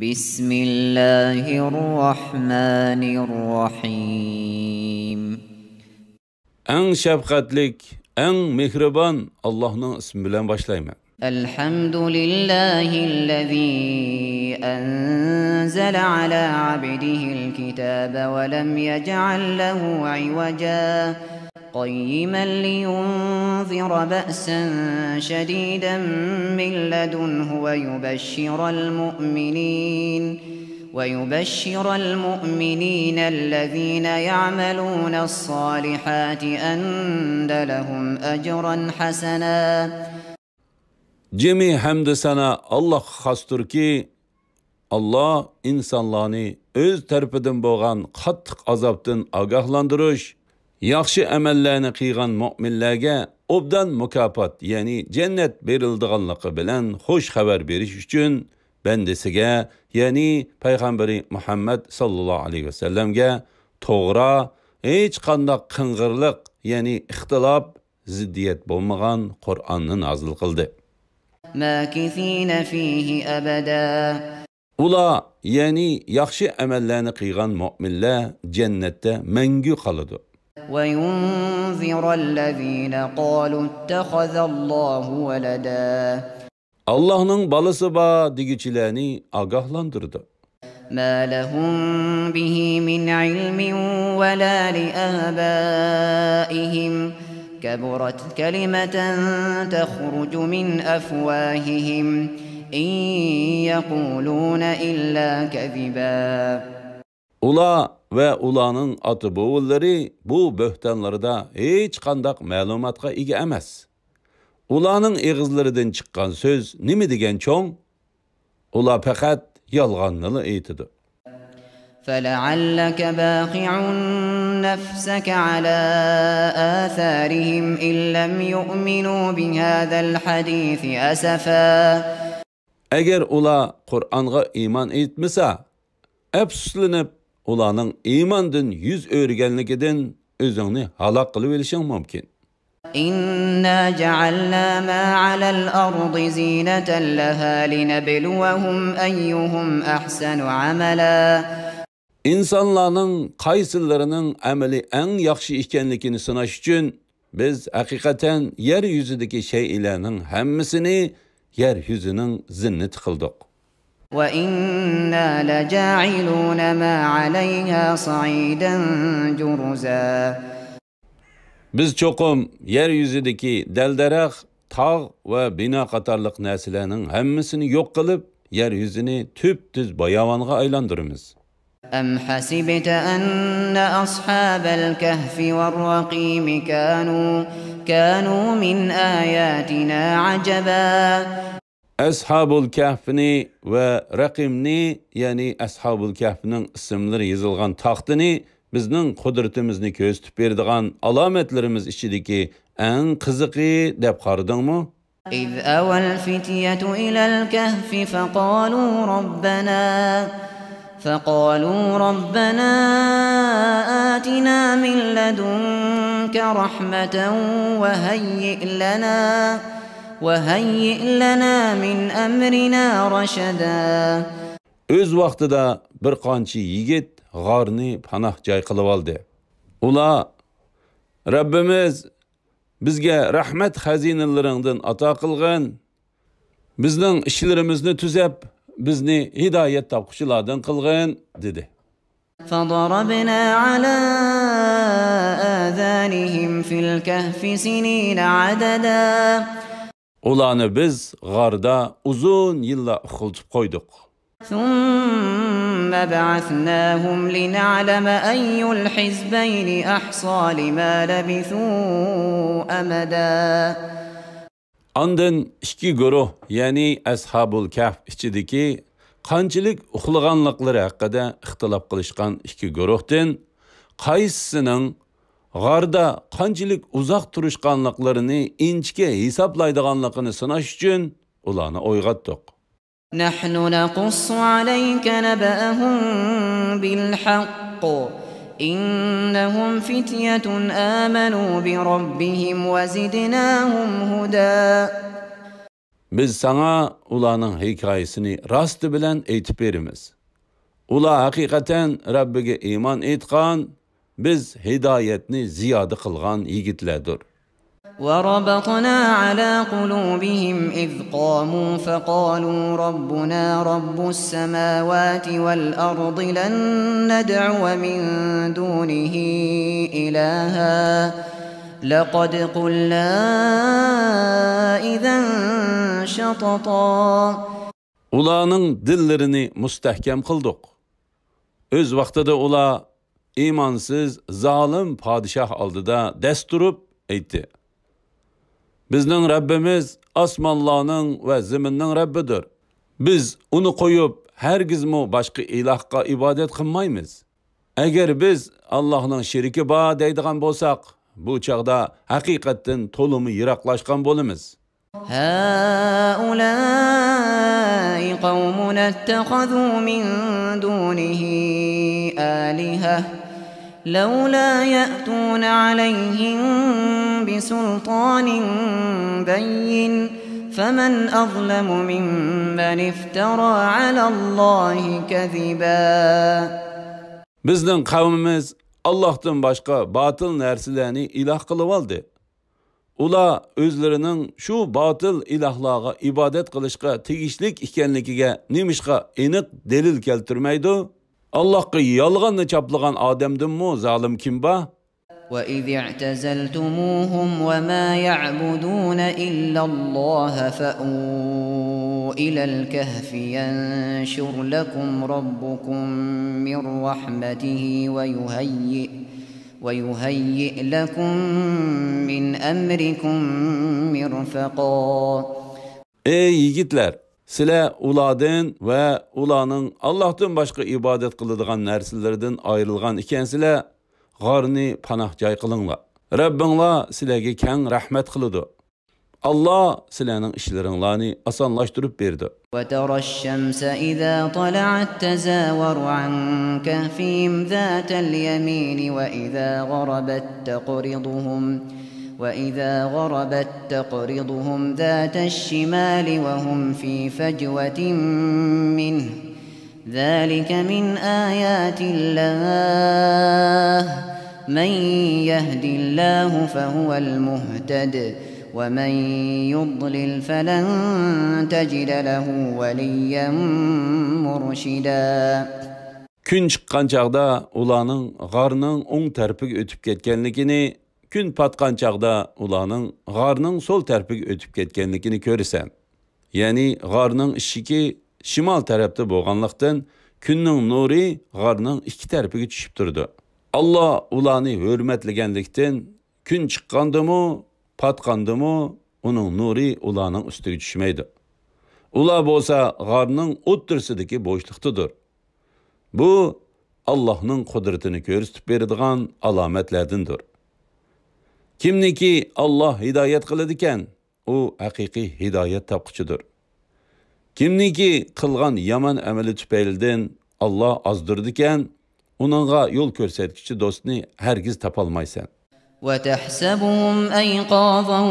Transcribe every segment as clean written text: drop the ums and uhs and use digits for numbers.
بسم الله الرحمن الرحيم. En şefkatlik, en mehriban Allah'ın ismiyle başlayayım. الحمد لله الذي أنزل على عبده الكتاب ولم يجعل له عوجا قيما لينذر بأسا شديدا من لدنه ويبشر المؤمنين الذين يعملون الصالحات أن لهم أجرا حسنا. Cemi hamd sana Allah xastır ki Allah insanlarını öz tərəfindən bolğan qattiq azabdan agahlandırış, yaxşı əməllərini qıyğan müminlərə obdan mükafat, yəni cennet berildiğanlığı bilan xoş xəbər beriş üçün bəndəsigə, yəni Peyğəmbəri Muhammed sallallahu aleyhi ve sellem'ə toğra, heç qandaq qınğırlıq, yəni ixtilaf, ziddiyet bolmağan Qur'an'ı nazil qıldı. ماكثين فيه أبدا. Ula, yəni yaxşı əməllərini qıyğan müminlər cennette məngü qalıdı. وينذر الذين قالوا اتخذ الله ولدا. Allah'ın balısı ba digiçilərini agahlandırdı. ما لهم به من علم ولا لآبائهم كبرت كلمة تخرج من أفواههم إن يقولون إلا كذبا. Ula ve ulanın atı boğulları bu böhtanlarda hiç kandak malumatga ega emas. Ulanın eğizlerinden çıkan söz nimi degen çoğun? Ula fakat yalğanlını eytidi. فَلَعَلَّكَ بَاخِعٌ نَفْسَكَ عَلَى آثَارِهِمْ إِنْ لَمْ يُؤْمِنُوا بِهَذَا الْحَدِيثِ أَسَفًا. Eğer ula Kur'an'a iman etmese, əfsuslanıp ulanın imandan yüz örgenlikiden özünü halak kılıverişin mümkün. إِنَّا جَعَلْنَا مَا عَلَى الْأَرْضِ زِينَةً لَهَا لِنَبْلُوَهُمْ أَيُّهُمْ أَحْسَنُ عَمَلًا. İnsanların qaysılarının əməli en yaxşı ikənlikini sınaş üçün biz hakikaten yeryüzüdeki şeylerinin hemmisini yeryüzünün zinnət qıldıq. وَإِنَّا لَجَاعِلُونَ مَا عَلَيْهَا صَعِيدًا جُرُزًا. Biz çoxum yeryüzüdeki delderek, tağ ve bina qatarlıq nəslərinin hemmisini yok kılıp yeryüzünü tüp-tüz bayavanğa aylandırırız. أَمْ حَسِبْتَ أَنَّ أَصْحَابَ الْكَهْفِ وَالرَّقِيمِ كَانُوا مِنْ آيَاتِنَا عَجَبًا. Ashab-ul Kahf'ni ve Rakimni, yani Ashab-ul Kahf'nin isimleri yazılgan taxtini bizning qudretimizni ko'rsatib beradigan alomatlarimiz ichidagi eng qiziqi deb qaradingmi? إِذْ أَوَى الْفِتْيَةُ إِلَى الْكَهْفِ فقالوا ربنا آتنا من لدنك رحمة وهيئ لنا من أمرنا رشدا. Öz vaqtida bir qancha yigit g'orni panoh joy qilib oldi. Ular Rabbimiz bizga rahmat xazinalaringdan ato qilgan, bizning ishlarimizni tuzab, bizni hidoyat topquchilardan qilgan dedi. فضربنا على آذانهم في الكهف سنين عددا. Ularni biz g'orda uzun yillar uxiltib qo'ydik. ثم بعثناهم لنعلم أي الحزبين أحصى لما لبثوا أمدا. Ondan iki guruh, yani Ashab-ul Kahf içideki qanchalik uxlaganliklari haqida ixtilof qilishgan iki guruhdan qaysisining g'orda qanchalik uzoq turishganliklarini inchga hisoblaydiganligini sinash uchun ularni o'yg'atdik. نحن نقص عليك نبأهم بالحق إنهم فتية آمنوا بربهم وزدناهم هدى. Biz sana ularning hikoyasini rosti bilan aytib beramiz. Ular haqiqatan Rabbiga iymon etgan, biz hidoyatni ziyoda qilgan yigitlardir. وربطنا على قلوبهم إذ قاموا فقالوا ربنا رب السماوات والأرض لن ندعو من دونه إلها لقد قلنا إذا شططا. Ularning dillerini mustahkam qildik. Öz vaqtida ular iymonsuz, zolim podshoh oldida dast turib aytdi: Bizning Rabbimiz osmonlarning va zaminning Rabbidir. Biz uni qo'yib, hargizmi boshqa ilohga ibodat qilmaymiz. Agar biz Allohning sheriki bor deydigan bo'lsak, bu chaqda haqiqatdan to'limi yiroqlashgan bo'lamiz. هؤلاء قومنا اتخذوا من دونه آلهة لولا يأتون عليهم بسلطان بين فمن أظلم ممن افترى على الله كذبا. Bizning qavmimiz Allohdan boshqa batil narsalarni iloh qilib oldi. Ular o'zlarining shu batil ilohlarga ibodat qilishga tegishlik ekanligiga nimishqa aniq dalil keltirmaydi. Allohga yolg'onni chaplagan odamdinmi zolim kim bor? وَإِذِ اعْتَزَلْتُمُوهُمْ وَمَا يَعْبُدُونَ إِلَّا اللَّهَ فَأْوُوا إِلَى الْكَهْفِ يَنشُرْ لَكُمْ رَبُّكُمْ مِنْ رَحْمَتِهِ وَيُهَيِّئْ لَكُمْ مِنْ أَمْرِكُمْ مِرْفَقًا. Ey yigitlar, sizlar ulardan va ularning Allohdan boshqa ibodat qiladigan narsalardan ayrilgan ekansizlar, g'orni panoh joy qilinglar. Rabbinglar sizlarga keng rahmat qiladi. Allah sizlarning ishlaringlarni osonlashtirib berdi. وَتَرَى الشَّمْسَ إِذَا طَلَعَتْ تَزَاوَرُ عَنْ كَهْفِهِمْ ذَاتَ الْيَمِينِ وَإِذَا غَرَبَتْ تَقْرِضُهُمْ ذَاتَ الشِّمَالِ وَهُمْ فِي فَجْوَةٍ مِّنْهُ ذَلِكَ مِنْ آيَاتِ اللَّهِ مَنْ يَهْدِ اللَّهُ فَهُوَ الْمُهْتَدِ وَمَنْ يُضْلِلْ فَلَنْ تَجِدَ لَهُ وَلِيًّا مُرْشِدًا. Kun chiqqan chaqda ularning g'orning o'ng tarafiga o'tib ketganligini, kun patgan chaqda ularning g'orning so'l tarafiga o'tib ketganligini ko'rasan. Ya'ni g'orning ishiki shimol tarafda bo'lganlikdan kunning nuri g'orning ikki tarafiga tushib turdi. Alloh ularni hurmatlaganlikdan kun chiqqandimi, patqandimi, uning nuri ularning ustiga tushmaydi. Ular bo'lsa g'orning o'ttirsidagi bo'shliqdadir. Bu Allohning qudratini ko'rsatib beradigan alomatlardandir. Kimniki Alloh hidoyat qiladi ekan, u haqiqiy hidoyat topquchidir. Kimniki qilgan yomon amali tufaylidan Alloh ozdirdi ekan, uningga yo'l ko'rsatuvchi do'stni hargiz topolmaysan. وَتَحْسَبُهُمْ أَيْقَاظًا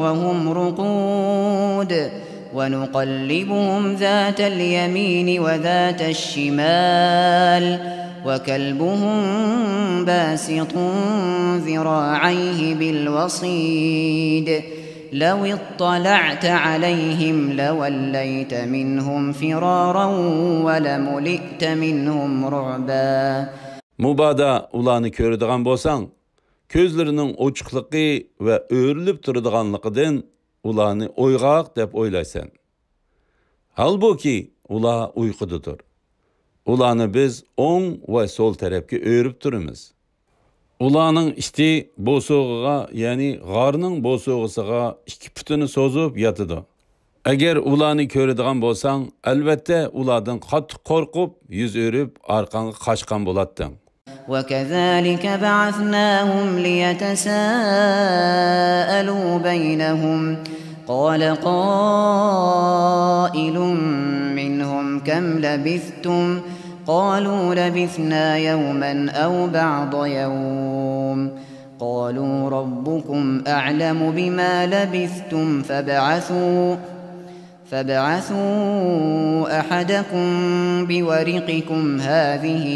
وَهُمْ رُقُودٌ وَنُقَلِّبُهُمْ ذَاتَ الْيَمِينِ وَذَاتَ الشِّمَالِ وَكَلْبُهُمْ بَاسِطٌ ذِرَاعَيْهِ بِالْوَصِيدِ لَوِ اطَّلَعْتَ عَلَيْهِمْ لَوَلَّيْتَ مِنْهُمْ فِرَارًا وَلَمُلِئْتَ مِنْهُمْ رُعْبًا. Mubada ularni ko'radigan bo'lsang, ko'zlarining ochiqligi va o'rilib turadiganligidan ularni o'yg'oq deb o'ylaysan. Halbuki ular uyqudadir. Ularni biz o'ng va so'l tarafga o'rib turamiz. Ularning isti bo'sog'iga, ya'ni g'orning bo'sog'isiga ikki putini so'zib yotadi. Agar ularni ko'radigan bo'lsang, albatta ulardan qattiq qo'rqib, yuz o'rib, orqangga qochgan bo'larding. وَكَذَلِكَ بَعَثْنَاهُمْ لِيَتَسَاءَلُوا بَيْنَهُمْ قَالَ قَائِلٌ مِّنْهُمْ كَمْ لَبِثْتُمْ قَالُوا لَبِثْنَا يَوْمًا أَوْ بَعْضَ يَوْمٍ قَالُوا رَبُّكُمْ أَعْلَمُ بِمَا لَبِثْتُمْ فابعثوا أحدكم بورقكم هذه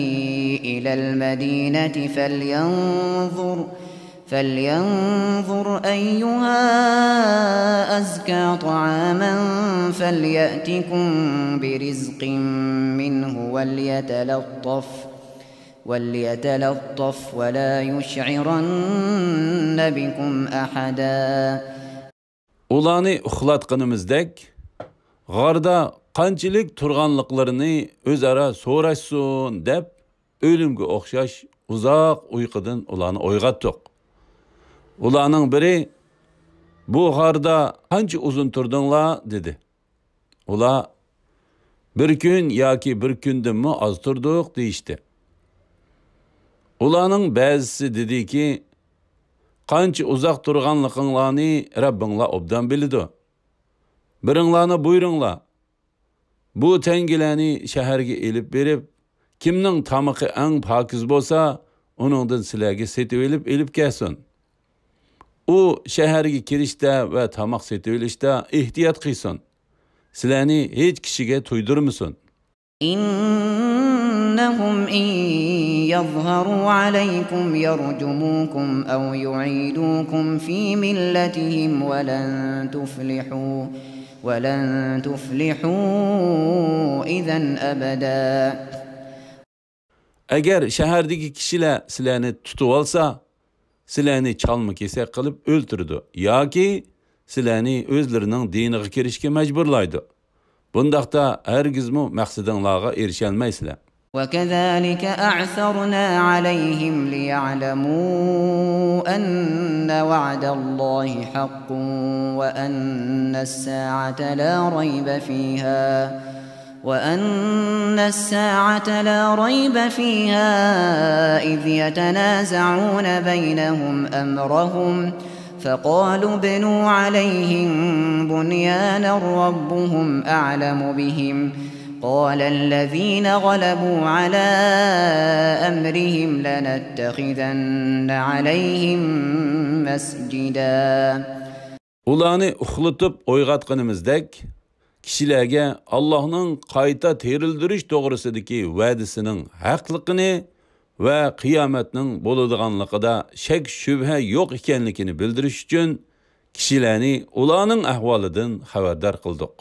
إلى المدينة فلينظر أيها أزكى طعاما فليأتكم برزق منه وليتلطف ولا يشعرن بكم أحدا. Ularni uxlatqanimizdek, g'orda qanchalik turganliklarini o'zaro so'rashsin deb, o'limga o'xshash uzoq uyqudan ularni uyg'otdik. Ularning biri, bu g'orda qancha uzun turdinglar dedi. Ular bir kun yoki bir kundanmi oz turdik deyishdi. Ularning ba'zisi dediki, qancha uzoq turganliklarini Rabbinglar obdan biladi. Biringlarni buyuringlar. Bu tengilarni shaharga elib berib, kimning tamaqi eng pokiz bo'lsa, uningdan sizlarga setib elib kelsin. U shaharga kirishda va tamoq setib olishda ehtiyot qilsin. Sizlarni hech kishiga to'ydirmasin. إنهم إن يظهروا عليكم يرجموكم أو يعيدوكم في ملتهم ولن تفلحوا إذا أبدا. Agar shahardagi kishilar sizlarni tutib olsa, sizlarni chalma-kesak qilib o'ltirdi yoki sizlarni o'zlarining diniga kirishga majburlaydi. Bundaqda hargizmi maqsadinglarga erisholmaysizlar. وكذلك أعثرنا عليهم ليعلموا أن وعد الله حق وأن الساعة لا ريب فيها إذ يتنازعون بينهم أمرهم فقالوا ابنوا عليهم بنيانا ربهم أعلم بهم قال الذين غلبوا على أمرهم لنتخذن عليهم مسجدا. Ularni uxlatib o'yg'atganimizdek, kishilarga Allohning qayta terildirish to'g'risidagi va'dasining haqligini va qiyomatning bo'ladiganligida shak shubha yo'q ekanligini bildirish uchun kishilarni ularning ahvolidan xabardor qildik.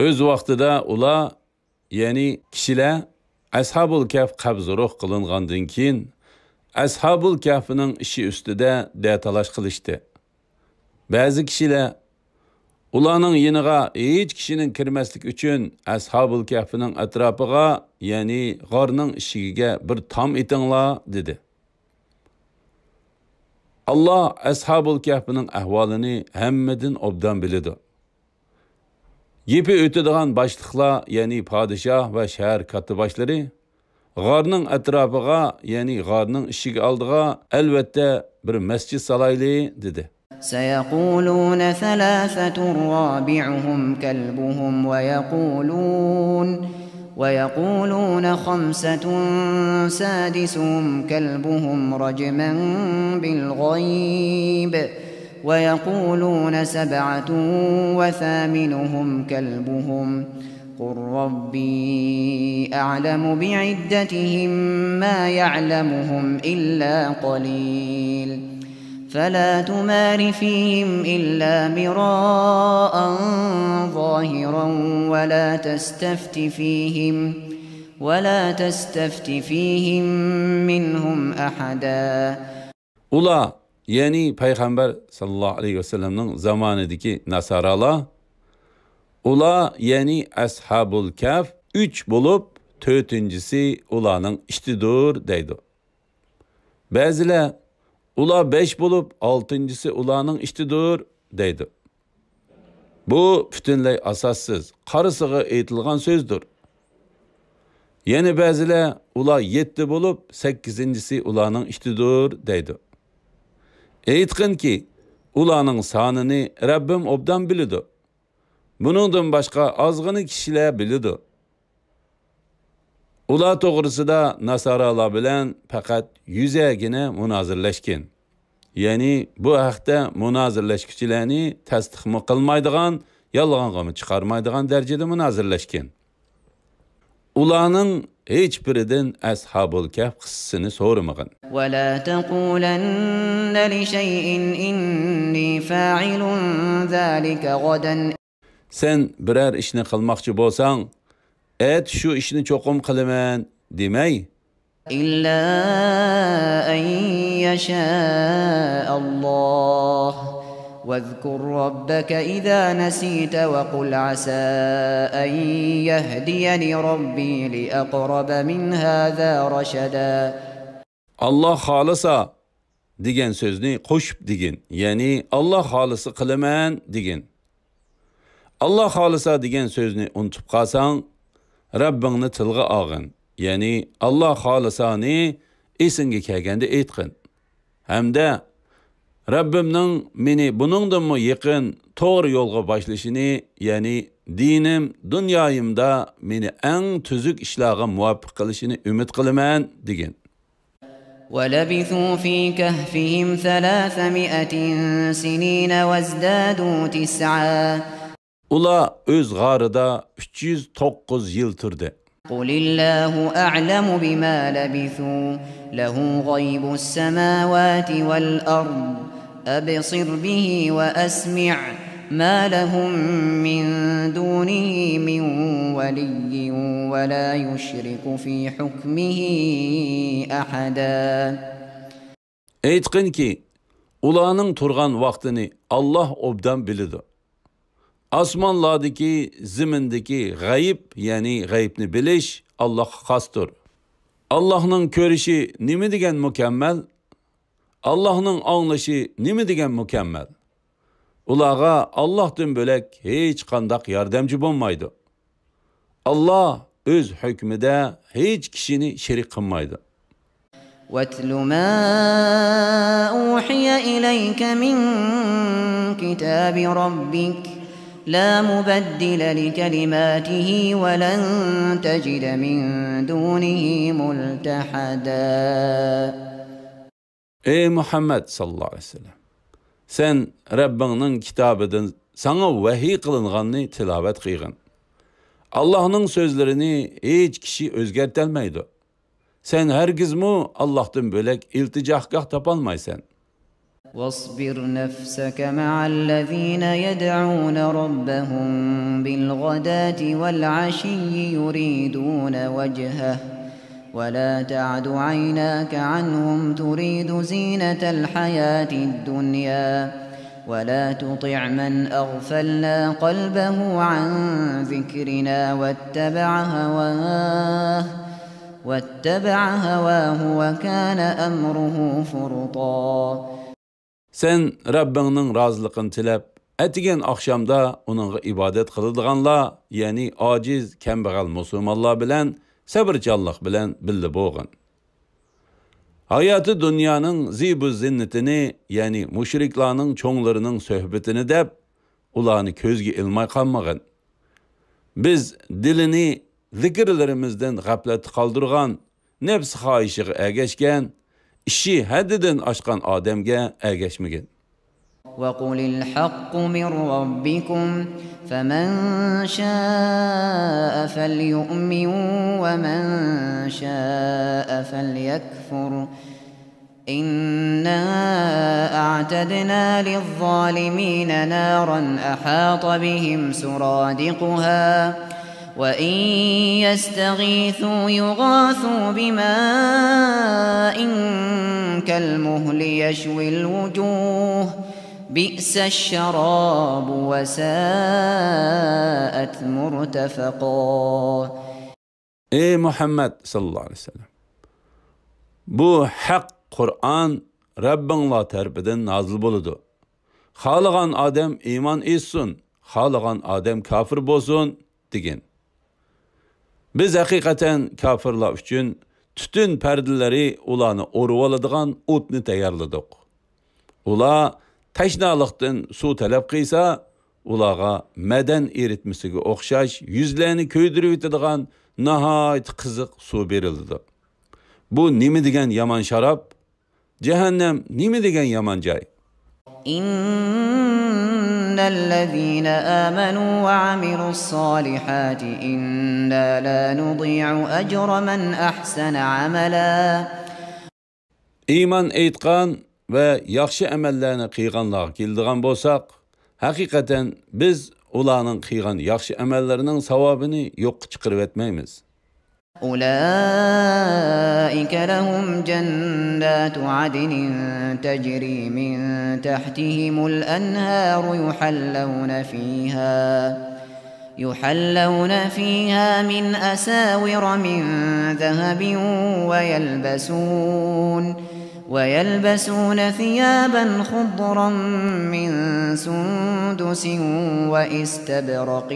O'z vaqtida ular, ya'ni kishilar Ashabul Kahf qabzruh qilingandan keyin Ashabul Kahfning ishi ustida datalash qilishdi. Ba'zi kishilar ularning yiniga hech kishining kirmaslik uchun Ashabul Kahfning atrofiga, ya'ni g'orning ishigiga bir tom etinglar dedi. Allah Ashabul Kahfning ahvolini hammadan obdan biladi. Yepi o'tadigan boshliqlar, ya'ni podshoh va shahar katiboshlari g'orning atrofiga, ya'ni g'orning ishiga oldiga albatta bir masjid salayli dedi. سيقولون ثلاثة رابعهم كلبهم ويقولون خمسة سادسهم كلبهم رجما بالغيب ويقولون سبعة وثامنهم كلبهم قل ربي أعلم بعدتهم ما يعلمهم إلا قليل فلا تمار فيهم إلا مراء ظاهرا ولا تستفت فيهم منهم أحدا. Ular, ya'ni payg'ambar sallallohu alayhi vasallamning zamonidagi nasaralar, ular, ya'ni Ashabul Kahf 3 bo'lib, 4-inchisi ularning ishtidur deydi. Ba'zilar ular 5 bo'lib, 6-inchisi ularning ishtidur deydi. Bu butunlay asossiz, qarisiga aytilgan so'zdir. Yana ba'zilar ular 7 bo'lib, 8-inchisi ularning ishtidur deydi. Aytqinki, ularning sonini Rabbim obdan biladi. Buningdan boshqa ozg'ina kishilar biladi. Ular to'g'risida nasaralar bilan faqat yuzagina munozirlashgan. Ya'ni bu haqda munozirlashuvchilarni tasdiq qilmaydigan yolg'onga chiqarmaydigan darajada munozirlashgan. Ularning hech biridan Ashabul Kahf qissasini so'ramagan. Va la taqulanna li shay'in inni fa'ilun zalika gadan. Sen biror ishni qilmoqchi bo'lsang, et shu ishni cho'qim qilaman demay. İlla an yasha Allah. واذكر ربك إذا نسيت وقل عسى أن يهديني ربي لأقرب من هذا رشدا. Allah xolisa degan so'zni qo'shib degin. Ya'ni Allah xolisi qilaman degin. Allah xolisa degan so'zni unutib qolsang, Rabbingni tilga olgin. Ya'ni Allah xolisani esingga kelganda aytqin. Hamda Rabbimning meni buningdanmi yaqin to'g'ri yo'lga boshlashini, ya'ni dinim, dunyoyimda meni eng tuzuk ishlarga muvaffaq qilishini umid qilaman degin. وَلَبِثُوا فِي كَهْفِهِمْ 300 سِنِينَ وَازْدَادُوا 9. Ular o'z g'arida 309 yil turdi. قُلِ اللَّهُ أَعْلَمُ بِمَا لَبِثُوا لَهُ غَيْبُ السَّمَاوَاتِ وَالْأَرْضِ أَبْصِرْ بِهِ وَأَسْمِعْ مَا لَهُم مِّن دُونِهِ مِن وَلِيٍّ وَلَا يُشْرِكُ فِي حُكْمِهِ أَحَدًا. Aytqinki, ularning turgan vaqtini Allah obdan biladi. Osmonlardagi, zimindagi g'ayb, ya'ni g'aybni bilish Allohga xosdir. Allohning ko'rishi nima degan mukammal? Allohning anglashi nima degan mukammal? Ularga Allohdan bo'lak hech qanday yordamchi bo'lmaydi. Allah o'z hukmida hech kishini sherik qilmaydi. وَاتْلُ مَا أُوحِيَ إِلَيْكَ مِنْ كِتَابِ رَبِّكَ لَا مُبَدِّلَ لِكَلِمَاتِهِ وَلَنْ تَجِدَ مِنْ دُونِهِ مُلْتَحَدًا. Ey Muhammed sallallahu aleyhi ve sellem, sen Rabbingning kitobidan sana vahiy qilinganni tilovat qilgin. Allah'ning so'zlarini hech kishi o'zgartirmaydi. Sen hergizmi Allah'tan bo'lak iltijohgoh topolmaysan. واصبر نفسك مع الذين يدعون ربهم بالغداة والعشي يريدون وجهه ولا تعد عيناك عنهم تريد زينة الحياة الدنيا ولا تطع من أغفلنا قلبه عن ذكرنا واتبع هواه وكان أمره فرطا. Sen Rabbingning roziliqini tilab, atigan oqshomda uningga ibodat qiladiganlar, ya'ni ojiz, kambag'al musulmonlar bilan sabrchanlik bilan birga bo'lgin. Hayoti dunyoning zibu zinnatini, ya'ni mushriklarning cho'nglarining suhbatini deb, ularni ko'zga ilmay qolmagin. Biz dilini zikrlarimizdan g'aflat qoldirgan, nafs xohishiga ergashgan, ishi haddidan oshgan odamga ergashmagin. وَقُلِ الْحَقُّ مِنْ رَبِّكُمْ فَمَنْ شَاءَ فَلْيُؤْمِنْ وَمَنْ شَاءَ فَلْيَكْفُرْ إِنَّا أَعْتَدْنَا لِلظَّالِمِينَ نَارًا أَحَاطَ بِهِمْ سُرَادِقُهَا وَإِنْ يَسْتَغِيثُوا يُغَاثُوا بِمَاءٍ كَالْمُهْلِ يَشْوِي الْوُجُوهَ بِئْسَ الشَّرَابُ وَسَاءَتْ مُرْتَفَقًا. Ey Muhammed sallallahu aleyhi ve sellem, bu haq Kur'an Rabbinglar tarafidan nazil bo'ladi. Xohlagan odam iymon etsin, xohlagan odam kafir bo'lsin degan. Biz haqiqatan kafirlar uchun tutun perdalari ularni o'rib oladigan o'tni tayyorladik. Ular tashnalikdan suv talab qilsa, ularga madan eritmasiga o'xshash yuzlarni ko'ydirib o'tadigan nihoyat qiziq suv berildi. Bu nima degan yomon sharob? Jahannam nima degan yomon joy? إن الذين آمنوا وعملوا الصالحات إنا لا نضيع أجر من أحسن عملا. İman eytqan ve yaxşı əməllərini qıyğanlarga keldigan bolsaq, haqiqatan biz ularning qıyğan yaxşı əməllərinin savabını yo'qqa chiqarib etmaymiz. أولئك لهم جنات عدن تجري من تحتهم الأنهار يحلون فيها من أساور من ذهب ويلبسون ثيابا خضرا من سندس وإستبرق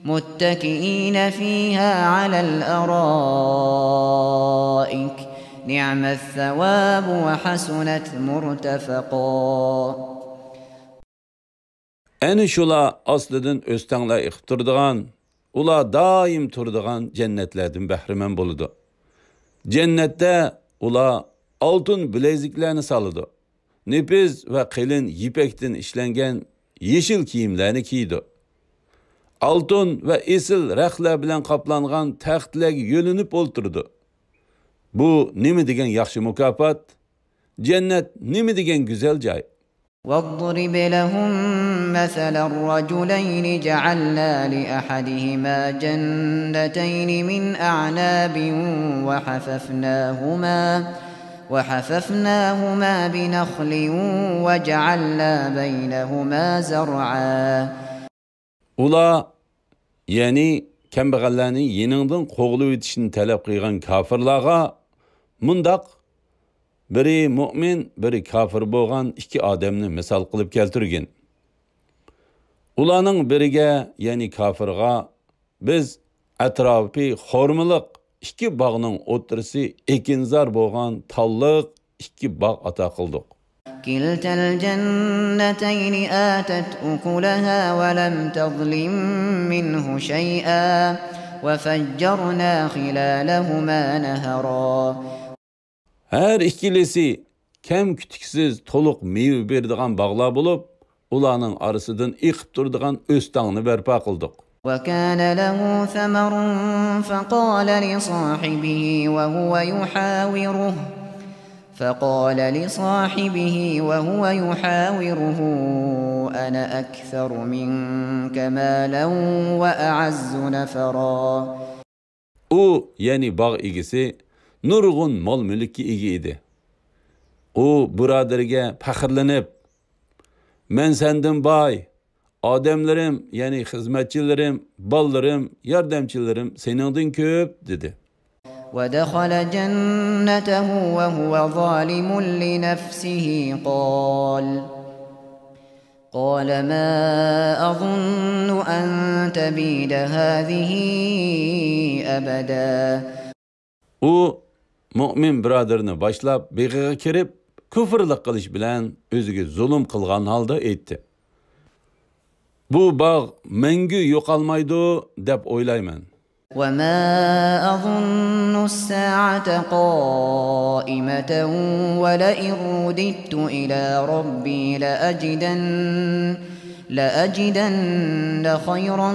متكئين فيها على الأرائك نعم الثواب وحسنت مرتفقا. Әні şula aslıdın östənglər iqib turduğan, ular daim turduğan cennetlerden bəhrəmən boludu. Cennette ular altın bileziklerini salıdı. Nepiz ve qılın yipekten işlengen yeşil kiyimlerini giydi. Altın ve esil rəxlər bilen qaplanğan təxtlərə yönünüp olturdu. Bu nimi degen yaxşı mükafat? Cennet nimi degen güzel joy? واضرب لهم مثل الرجلين جعلنا لأحدهما جنتين من أعناب وحففناهما بنخل وجعلنا بينهما زرعا. Ula yani kambag'allarning yeningdan qo'g'lib etishini talab qilgan kofirlarga mundaq biri mu'min, biri kofir bo'lgan ikki odamni misol qilib keltirgan. Ularning biriga, ya'ni kofirga biz atrofi xormiliq ikki bog'ning o'tirisi ekinzor bo'lgan talliq ikki bog' ato qildik. كلتا الجنتين آتت أكلها ولم تظلم منه شيئا وفجرنا خلالهما نهرا. Her ikilisi kem kütüksiz toluq meyve berdiğen bağlar bulup, ulanın arasından iqib turdiğen östağını berpa qıldık. وكان له ثمر فقال لصاحبه وهو يحاوره أنا أكثر منك مالا وأعز نفرا. O yani bağ egisi nurgun mal mülki egi idi. O buraderge paxırlanıp, men senden bay, adamlarım yani hizmetçilerim, ballarım, yardımcılarım seninden köp dedi. ودخل جنته وهو ظالم لنفسه قال ما أظن أن تبيد هذه أبدا. O mümin braderini başlap beğiğe kirip küfürlük kılış bilen özüge zulüm kılgan halda etti. Bu bağ mengü yok almaydı dep oylayman. وما أظن الساعة قائمة ولئن رددت إلى ربي لأجدن خيرا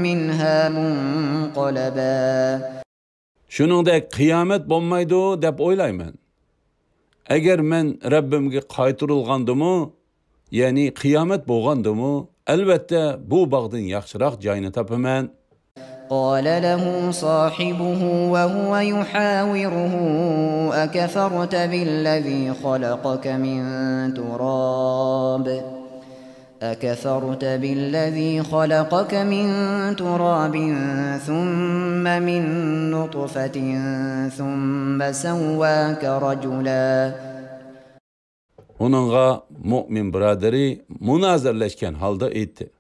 منها منقلبا. Şuningdek kıyamet bo'lmaydi deb o'ylayman. Agar men Rabbimga qaytarilgandimi, ya'ni qiyomat bo'lgandimi, albatta bu bog'dan yaxshiroq joyni topaman. قال له صاحبه وهو يحاوره أكفرت بالذي خلقك من تراب ثم من نطفة ثم سواك رجلا. Onunğa mümin biraderi münazirleşken halda etti.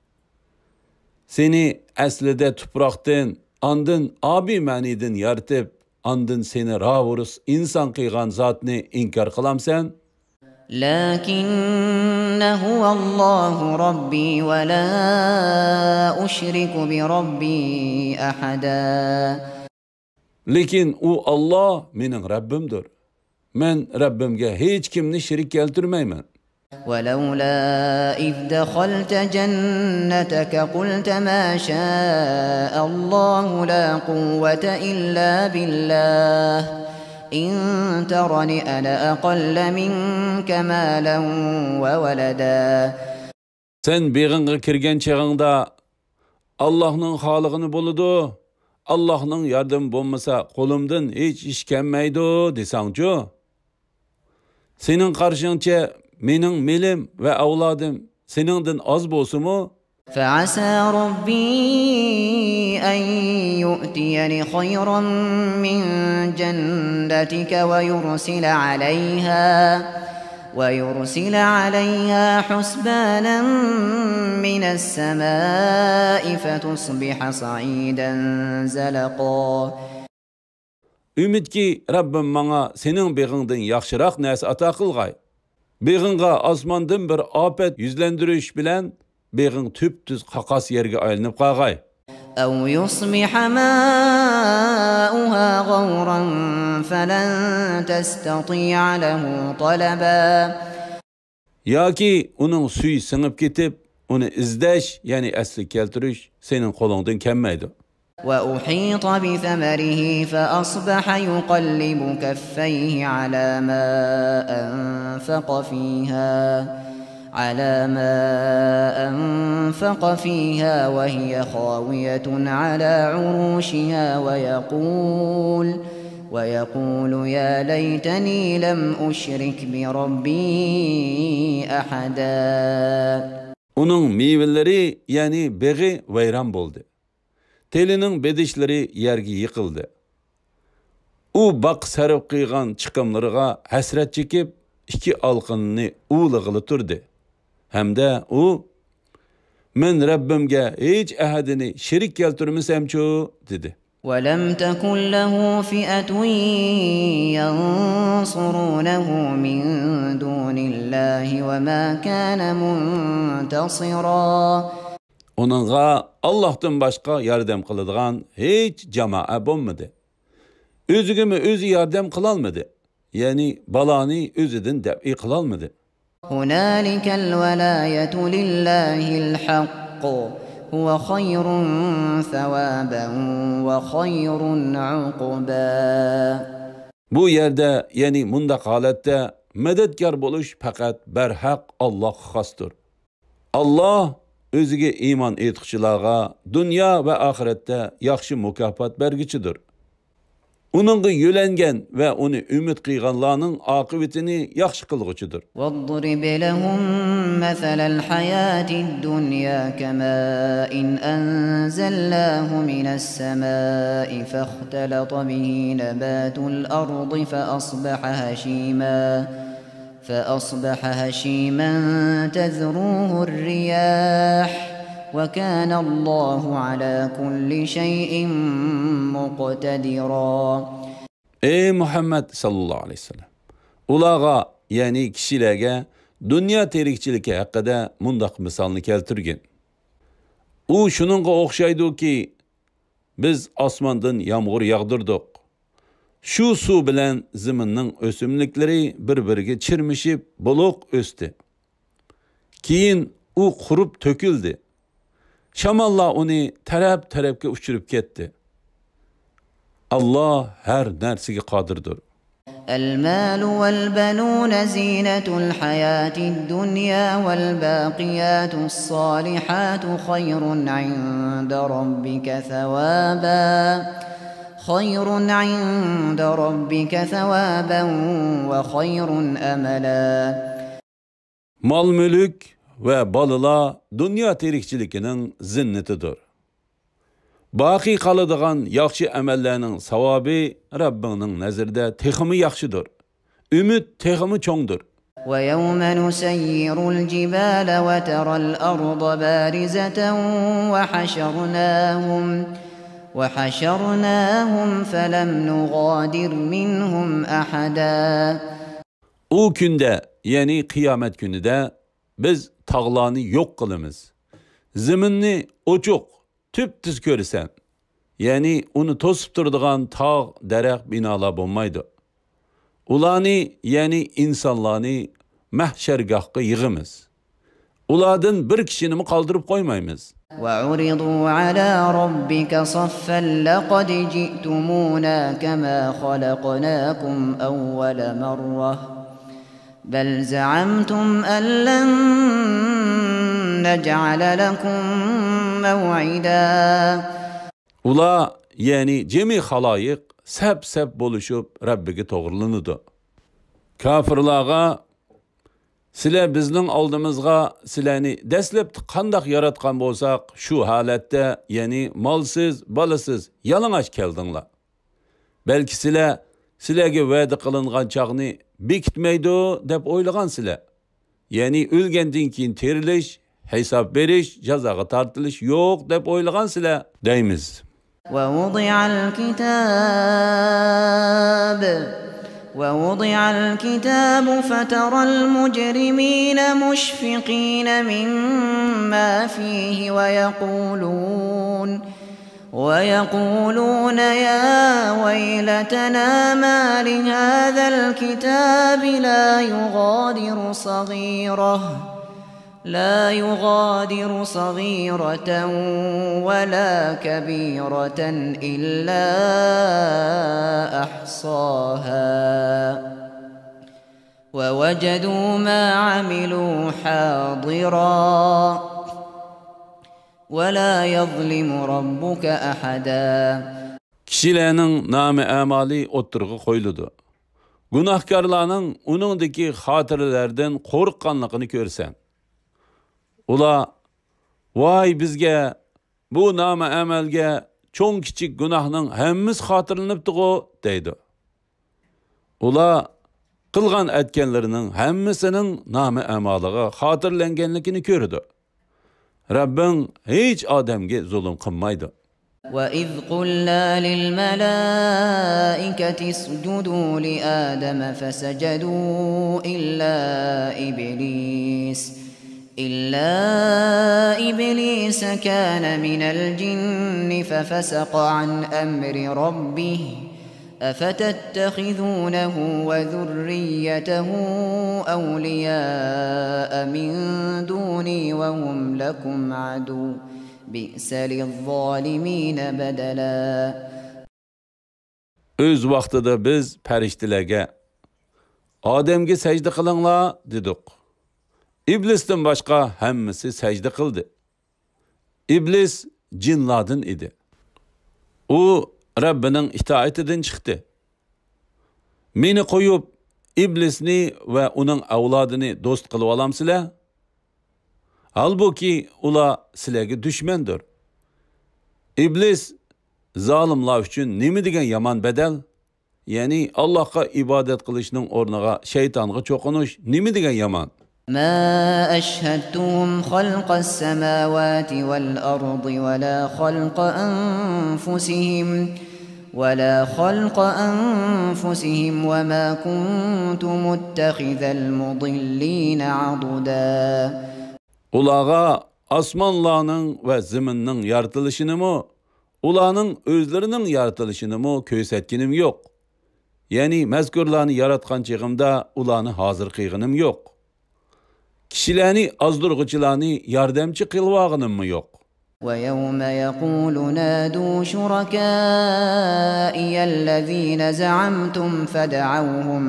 Seni aslida tuproqdan, andın abi manidin yaratib, andın seni ravurus inson qilgan zotni inkor qilamsan? لكن هو الله ربي ولا أشرك بربي أحدا. Lekin u Allah mening Rabbimdir. men Rabbimge hiç kimni şerik keltirmeymen. ولولا إذ دخلت جنتك قلت ما شاء الله لا قوة إلا بالله إن ترني أنا أقل منك مالا وولدا. Sen beğinge kirgen çağında Allah'ın halıgını buludu. Allah'ın yardım bulmasa kolumdan hiç iş gelmeydi desangcu. Senin karşınca mening melim ve avladım seningden az bolsa mu? فعسى ربي أن يؤتيني خيرا من جنتك ويرسل عليها حسبانا من السماء فتصبح صعيدا زلقا. Ümit ki Rabbim bana senin beğinden yaxşırak näse ata kılgay. Beğinga asmandan bir afet yüzlendiriş bilen beğin tüp-tüz qaqas yerge aylanıp qagay. أو يصبح ماؤها غورا فلن تستطيع له طلبا. Yaki onun suyu sınıp ketip onu izdeş yani asli keltiriş senin kolundan kelmeydi. وأحيط بثمره فأصبح يقلب كفيه على ما أنفق فيها وهي خاوية على عروشها ويقول يا ليتني لم أشرك بربي أحدا. Onun meyveleri yani beği vayran boldu. Telinin bedişleri yerge yıkıldı. U bak sarıp kıygan çıkımlarıga hasret çekip iki alqınını uğlığılı turdu. Hem de u men Rabbimge hiç ahadini şerik keltirmesemçu dedi. وَلَمْ تَكُنْ لَهُ فِئَةٌ يَنْصُرُونَهُ مِنْ دُونِ اللّٰهِ وَمَا كَانَ مُنْتَصِرًا. Onunğa Allah'tan başka yardım kılıdığan hiç cemaat bulmadı. Özügümü özü yardım kılalmadı. Yani balani özüdün defi kılalmadı. هُنَالِكَ الْوَلَايَةُ لِلّٰهِ الْحَقِّ هُوَ خَيْرٌ ثَوَابًا وَخَيْرٌ عُقْبًا. Bu yerde yani mundaq halette medetkar buluş fakat berhaq Allah xastır. Allah özüge iman etkiçilağa dünya ve ahirette yaxşı mükafat bergiçidir. Onunğa yölengen ve onu ümit kıyganlarının akıbetini yaxşı kılgıçıdır. وَاضْرِبْ لَهُمْ مَثَلَ الْحَيَاةِ الدُّنْيَا كَمَاءٍ أَنْزَلْنَاهُ مِنَ السَّمَاءِ فَاخْتَلَطَ بِهِ نَبَاتُ الْأَرْضِ فَأَصْبَحَ هَشِيمًا تَذْرُوهُ الرِّيَاحُ وَكَانَ اللّٰهُ عَلَى كُلِّ شَيْءٍ مُقْتَدِرًا. Ey Muhammed sallallahu aleyhi ve sellem. Ulağa yani kişilerge dünya terikçiliki hakkında mundaq misalını keltirgin. U şununğa okşaydı ki biz asmandan yağmur yağdırdık. Şu su bilen ziminin ösümlükleri birbiriga çirmişip buluk östü. Keyin u qurup töküldü. Şamalla onu taraf-tarafga uçurup ketdi. Allah her nersige qadirdir. المال والبنون زينة الحياة الدنيا والباقيات الصالحات خير عند ربك ثوابا وخير أملا. Mal mülük ve balıla dünya terikçilikinin zinnetidir. Baki kalıdığan yaxşı emellerinin savabı Rabbinin nezirde teximi yaxşıdır. Ümit teximi çoğdur. وَيَوْمَ نُسَيِّرُ الْجِبَالَ وَتَرَى الْأَرْضَ بَارِزَةً وَحَشَرْنَاهُمْ فَلَمْ نُغَادِرْ مِنْهُمْ أَحَدًا. O günde yani kıyamet günü de biz tağlarını yok kılımız. Ziminni oçuk, tüp-tüz görürsen. Yani onu tosup durduğun tağ, derek, binalar bulmaydı. Ularni, yani insonlarni mahshargohga yig'imiz. Ulardan bir kishini qoldirib qo'ymaymiz. وعرضوا على ربك صفا لقد جئتمونا كما خلقناكم أول مرة بل زعمتم أن لن نجعل لكم موعدا. Ular, yani cemi haloyiq sap-sap bo'lishib Rabbiga to'g'rilanadi. Kafirlarga sizlar bizning oldimizga sizlarni dastlab qandoq yaratgan bo'lsak, shu holatda, ya'ni molsiz, bolasiz, yalang'och keldinglar. Balki sizlarga va'da qilingan chaqni bekitmaydi deb o'ylagansizlar. Ya'ni o'lgandan keyin terilish, hisob berish, jazoga tortilish yo'q deb o'ylagansizlar deymiz. ووضع الكتاب فترى المجرمين مشفقين مما فيه ويقولون يا ويلتنا ما لهذا الكتاب لا يغادر صغيرة ولا كبيرة إلا أحصاها ووجدوا ما عملوا حاضرا ولا يظلم ربك أحدا. Kişilerinin namı amali o'ttirg'i qo'yiladi. Gunohkorlarning uningdagi xotiralardan qo'rqqanligini ko'rsan. Ular, voy bizga bu nama amalga cho'ng kichik gunohning hammasi xotirlanibdi-ku deydi. Ular qilgan aytganlarining hammasining nama amaliga xotirlanganligini ko'rdi. Rabbing hech odamga zulm qilmaydi. وَإِذْ قُلْنَا لِلْمَلَائِكَةِ اسْجُدُوا لِآدَمَ فَسَجَدُوا إلا إبليس كان من الجن ففسق عن أمر ربه أفتتخذونه وذريته أولياء من دوني وهم لكم عدو بئس للظالمين بدلا. Öz vaqtida biz farishtalarga Odamga sajda qilinglar dedik. İblisden başqa hammasi sajda qildi. İblis jinlardan edi. U Rabbining itoatidan chiqdi. Meni qo'yib iblisni va uning avlodini do'st qilib olamsizlar? Halbuki ular sizlarga dushmandir. İblis zolimlar uchun nima degan yomon badal? Ya'ni Allohga ibodat qilishning o'rniga shaytonga cho'qinish nima degan yomon? ما أشهدتهم خلق السماوات والأرض ولا خلق أنفسهم وما كنت متخذ المضلين عضدا. Ulağa asmanlarning ve ziminning yaratılışını mı, ularning özlerinin yaratılışını mı köysətkinim yok. Yani mezkurlarını yaratkan çığımda ularını hazır kıyğınım yok. Kişilerini azdırgıçılarını yardımcı kılvağınım mı yok? وَيَوْمَ يَقُولُ نَادُوا شُرَكَائِيَ الَّذ۪ينَ زَعَمْتُمْ فَدَعَوْهُمْ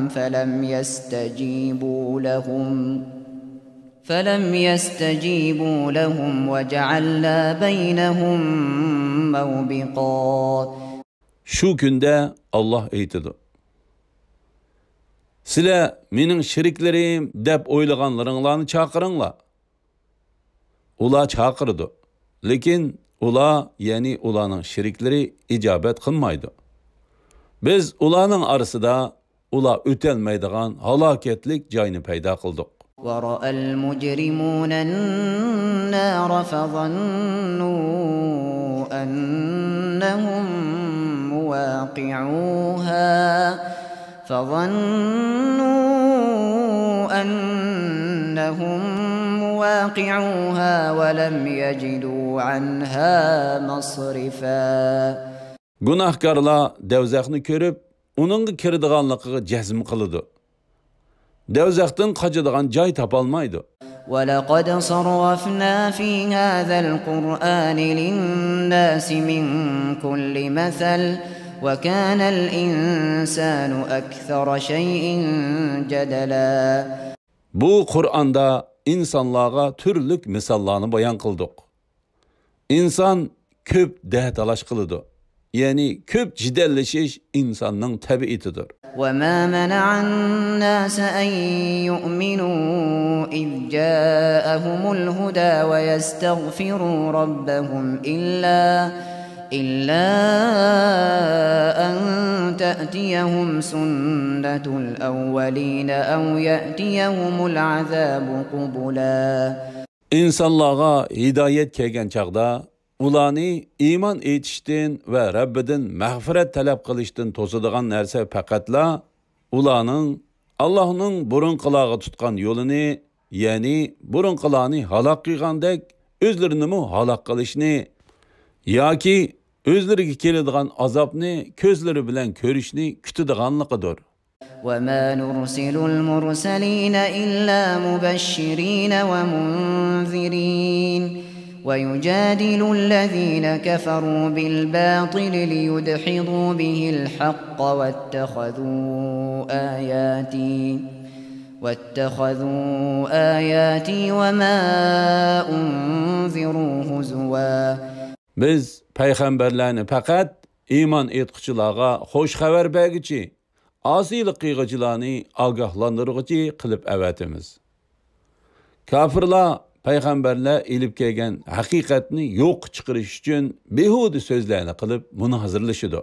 فَلَمْ يَسْتَجِيبُوا لَهُمْ وَجَعَلْنَا بَيْنَهُمْ مَوْبِقًا. Şu günde Allah eytidi. Sizler mening şiriklerim deb o'ylaganlaringlarni chaqiringlar. Ular chaqirdi. Lekin ular, ya'ni ularning shiriklari ijobat qilmaydi. Biz ularning orasida ular o'tolmaydigan halokatlik joyni paydo qildik. وَرَأَى الْمُجْرِمُونَ النَّارَ فَظَنُّوا أَنَّهُمْ مواقعوها وَلَمْ يَجِدُوا عَنْهَا مَصْرِفًا. Günahkarlar devzakni ko'rib, uningga kiradiganligiga jazm qiladi. Devzaqdan qochadigan joy topolmaydi. وَلَقَدْ صَرَّفْنَا فِي هَذَا الْقُرْآنِ لِلنَّاسِ مِنْ كُلِّ مَثَلٍ وَكَانَ الْإِنْسَانُ أَكْثَرَ شَيْءٍ جَدَلًا. Bu Kur'an'da insanlarga türlük misallarını bayan kıldık. İnsan köp dehtalaş kılıdı. Yani köp cidelleşiş insanın tabiitidir. وَمَا مَنَعَ النَّاسَ أَنْ يُؤْمِنُوا إِذْ جَاءَهُمُ الْهُدَى وَيَسْتَغْفِرُوا رَبَّهُمْ إِلَّا أَنْ تَأْتِيَهُمْ سُنَّةُ الْأَوَّلِينَ أَوْ يَأْتِيَهُمُ الْعَذَابُ قُبُلًا. İnsanlara hidayet kelgen çağda ularni iman etishdan ve Rabbidin mağfiret talep qilishdan to'sadigan narsa faqatla ularning Allohning burunqilarga tutgan yo'lini, ya'ni burunqilarni halok qilgandek o'zlarini halok qilishni yoki o'zlariga keladigan azobni ko'zlari bilan ko'rishni kutadiganligidir. وَمَا نُرْسِلُ الْمُرْسَلِينَ إِلَّا مُبَشِّرِينَ وَمُنذِرِينَ وَيُجَادِلُ الَّذِينَ كَفَرُوا بِالْبَاطِلِ لِيُدْحِضُوا بِهِ الْحَقَّ وَاتَّخَذُوا آيَاتِي وَمَا أُنذِرُوا هُزُوًا. Biz peygamberlerini fakat iman etkiçilarga hoş haber bergiçi, asilik qilgıcılarını agahlandırgıcı qilib avatimiz. Kafirlar peygamberler ilip kelgan haqiqatni yo'q chiqarish uchun behuda so'zlarni qilib munozirlashidi.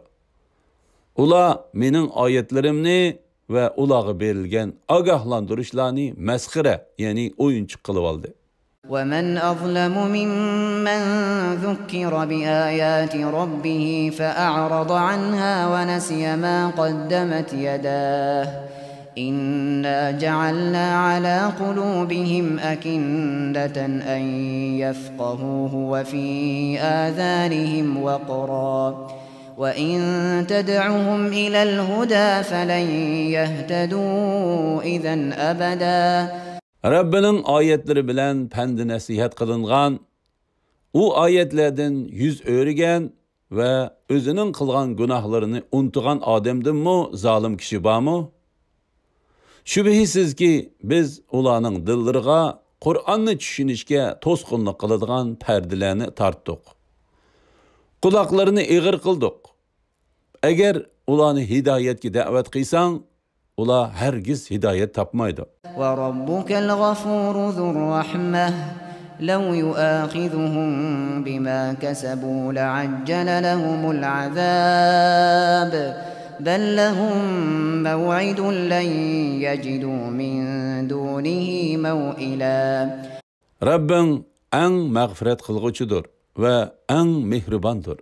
Ular mening oyatlarimni va ularga berilgan agahlantirishlarni masxara, ya'ni o'yinchiq qilib oldi. وَمَنْ أَظْلَمُ مِمَّنْ ذُكِّرَ بِآيَاتِ رَبِّهِ فَأَعْرَضَ عَنْهَا وَنَسِيَ مَا قَدَّمَتْ يَدَاهُ إِنَّا جَعَلْنَا عَلَى قُلُوبِهِمْ أَكِنَّةً أَنْ يَفْقَهُوهُ وَفِي آذَانِهِمْ وَقْرًا وَإِنْ تَدْعُهُمْ إِلَى الْهُدَى فَلَنْ يَهْتَدُوا إِذًا أَبَدًا. Rabbinin ayetleri bilen pendi nasihat kılıngan, o ayetlerden yüz öğregen ve özünün kılgan günahlarını unutugan ademdin mu zalim kişi var mı? Şüphesiz ki biz ulanın dilleriga Kur'an'ı düşünüşke toskunluk kılıdığan perdilerini tarttık. Kulaklarını eğir kıldık. Eğer ulanı hidayetki davet kıysan, ula hergiz hidayet tapmaydı. وَرَبُّكَ الْغَفُورُ ذُو الرَّحْمَةِ لَوْ يُؤَاخِذُهُمْ بِمَا كَسَبُوا لَعَجَّلَ لَهُمُ الْعَذَابَ بَلْ لَهُم مَّوْعِدٌ لَّن يَجِدُوا مِن دُونِهِ مَوْئِلًا. Rabbin en mağfiret kılgıçıdır ve en mihribandır.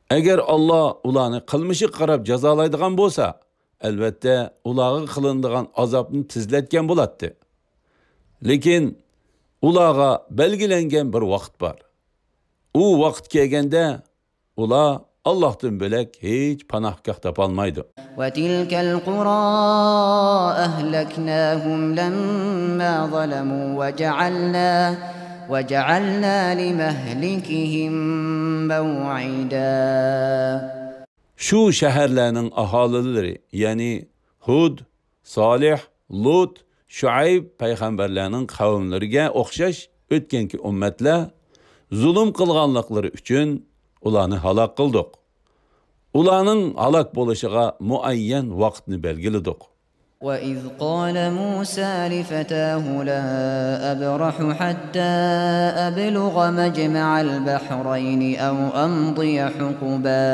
Eğer Allah ulanı kılmışı qarab jazalaydigan bolsa, elbette ulağı kılındıgan azapını tizletken bulattı. Lekin ulağa belgilengen bir vaqt var. O vaqt kelgende ula Allah'tan bölek hiç panahgah tapalmaydı. وَتِلْكَ الْقُرَى أَهْلَكْنَاهُمْ لَمَّا ظَلَمُوا وَجَعَلْنَا لِمَهْلِكِهِمْ مَوْعِدًا. Şu şehirlerinin ahalileri, yani Hud, Salih, Lut, Şuayb peygamberlerinin kavimlerine okşaş ötkenki ümmetler zulüm kılganlıkları üçün ulanı halak kıldık. Ulanın halak bolışıga muayyen vaktini belgilidik. وَإِذْ قَالَ مُوسَى لِفَتَاهُ لَا أَبْرَحُ حَتَّى أَبْلُغَ مَجْمَعَ الْبَحْرَيْنِ أَوْ أَمْضِيَ حُقُبًا.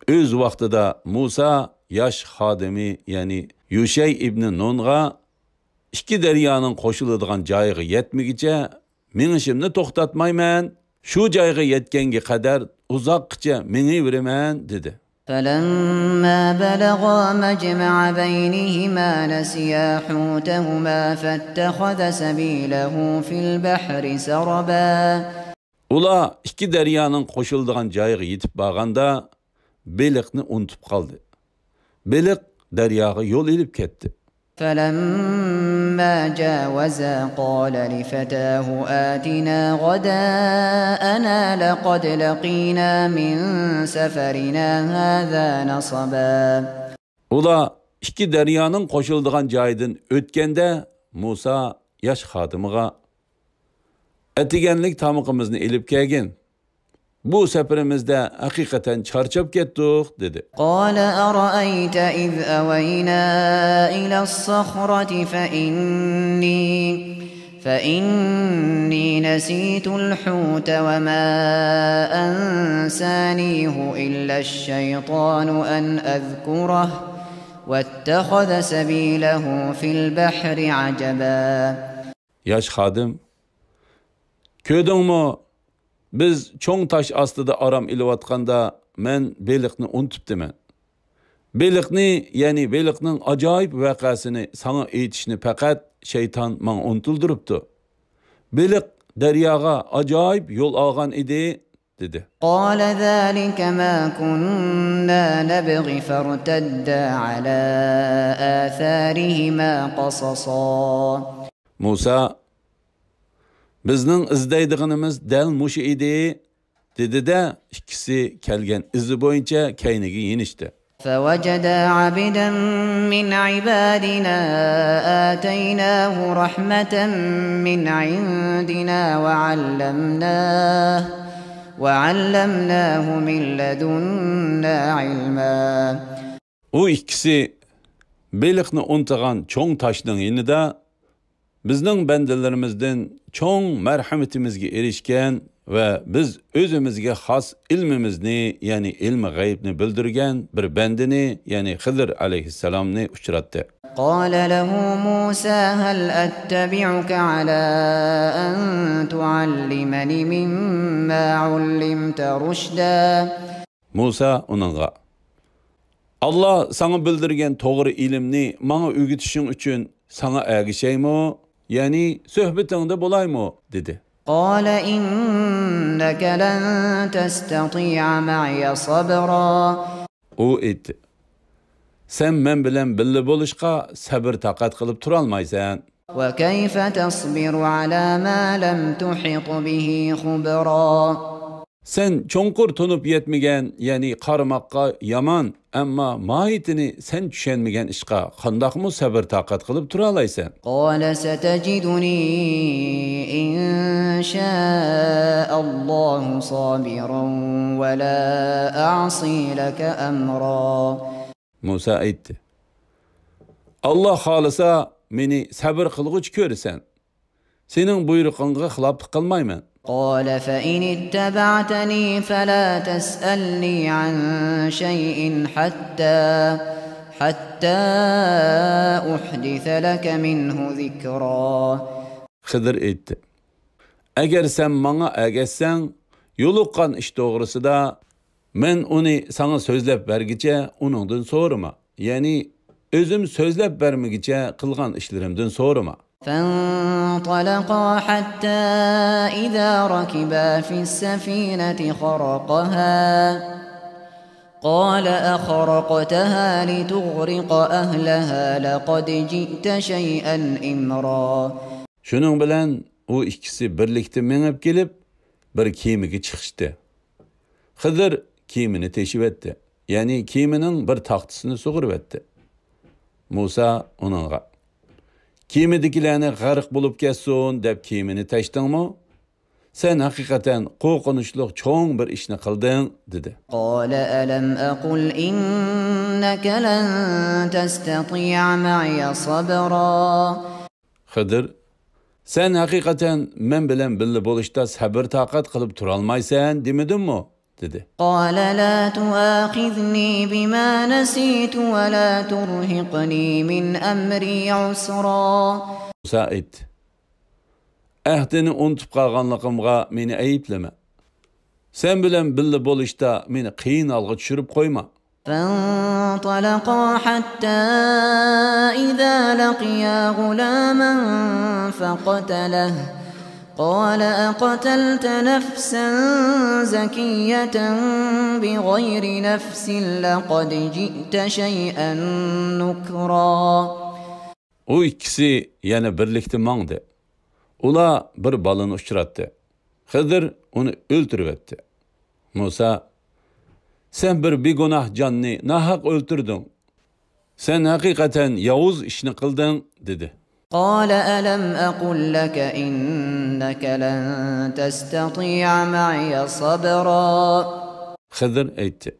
Öz vaxtıda Musa yaş hadimi, yani Yuşey ibn Nun'a iki deryanın qoşuladigan joyiga yetmigicha men ishimni to'xtatmayman, shu joyga yetganga qadar uzoqcha mengiveraman dedi. فَلَمَّا بَلَغَا مَجْمَعَ بَيْنِهِمَا نَسِيَا حُوتَهُمَا فَاتَّخَذَ سَبِيلَهُ فِي الْبَحْرِ سَرَبًا. Ula iki deryanın qoşuladigan joyiga yetib borganda beliqni unutib qoldi. beliq daryoga yo'l ilib ketdi. فلما جاوزا قال لفتاه آتنا غداءنا لقد لقينا من سفرنا هذا نصبا. Ular ikki daryoning qo'shiladigan joyidan o'tganda Musa yosh xodimiga atiganlik tamoqimizni ilib kelgin. Bu safarimizda haqiqatan charchab ketdik dedi. قال أرأيت إذ أوينا إلى الصخرة فإني نسيت الحوت وما أنسانيه إلا الشيطان أن أذكره واتخذ سبيله في البحر عجبا. Yaş xadim, köydünmü? Biz çoğ taş astıda aram ilıvatqanda men beliqni unutupdiman. Beliqni, yani beliqning ajoyib vaqasini sana aytishni faqat şeytan men unutuldurupdi. Beliq daryoga ajoyib yo'l olgan edi dedi. قال ذلك ما كنا نبغي فارتدا على آثارهما قصصا. Musa bizning izlaydiganimiz dal mushu edi dedi-de ikkisi kelgan izi bo'yicha kayniga yenishdi. فوجدا عبدا من عبادنا آتيناه رحمة من عندنا وعلمناه من لدنا علما. O ikkisi beliqni unutgan çoğ taşning yanida bizning bandalarimizdan çoğ merhametimizga erishgan ve biz özümüzge xos ilmimizni, yani ilmi g'aybni bildirgan bir bandini, yani Xizr alayhissalomni uchratdi. قال له موسى هل أتبعك على أن تعلمني مما علمت رشدا. Musa onunğa Allah sana bildirgen doğru ilimni bana öğütüşün için sana ergişeymi, yani söhbetinde bolaymı dedi. قال إنك لن تستطيع معي صبرا. O etti. Sen men bilen billi boluşqa sabır taqat qılıp turalmaysan. وكيف تصبر على ما لم تحط به خبرا. Sen çonqur tunup yetmegen, yani qarmaqqa yaman, amma mahiyetini sen düşenmegen işqa qandaqmı sabır taqat qılıp turalaysan. قال ستجدني إن شاء الله صابرا ولا أعصي لك أمرا. Musa aytdi. Allah xalisa meni sabır qılğıç görsen. Senin buyruğunğa xilaflık qılmayman. قال فإن اتبعتني فلا تسألني عن شيء حتى أحدث لك منه ذكرا. Xizr aytdi. Eğer sen bana ergeçsen, yoluqqan iş doğrusu da men onu sana sözlep vergice onundan sorma. Yani özüm sözlep vermegice qılgan işlerimden sorma. فانطلقا حتى إذا ركبا في السفينة خرقها قال أخرقتها لتغرق أهلها لقد جئت شيئا إمرا. Şunun bilen o ikisi birlikte menip gelip bir kemiga çıkıştı. Xizr kemini teşif etti. Yani keminin bir taxtısını sug'urib etdi. Musa onunğa kemidikilarni g'arq bo'lib ketsin deb kemini tashdingmi? Sen haqiqatan qo'rqinchli cho'ng bir ishni qilding dedi. قال ألم أقل إنك لن تستطيع معي صبرا. Xizr, sen haqiqatan men bilan birga bo'lishda sabr taqat qilib turolmaysan demedimmi? dedi. قال لا تؤاخذني بما نسيت ولا ترهقني من أمري عسرا. Musa aytdi. Ahdini unutib qolganligimga meni ayıplama. Sen bilan birga bo'lishda meni qiyin holga tushirib qo'yma. فانطلقا حتى إذا لقيا غلاما فقتله قال أقتلت نفسا زكية بغير نفس لقد جئت شيئا نكرا. O ikisi yana birlikte maňdy. Ula bir balını uçuratdı. Hızır onu öldürüvetti. Musa, sen bir begunah canını nahak öldürdün. Sen hakikaten yavuz işini kıldın, dedi. قال ألم أقل لك إنك لن تستطيع معي صبرا. Hızır etti.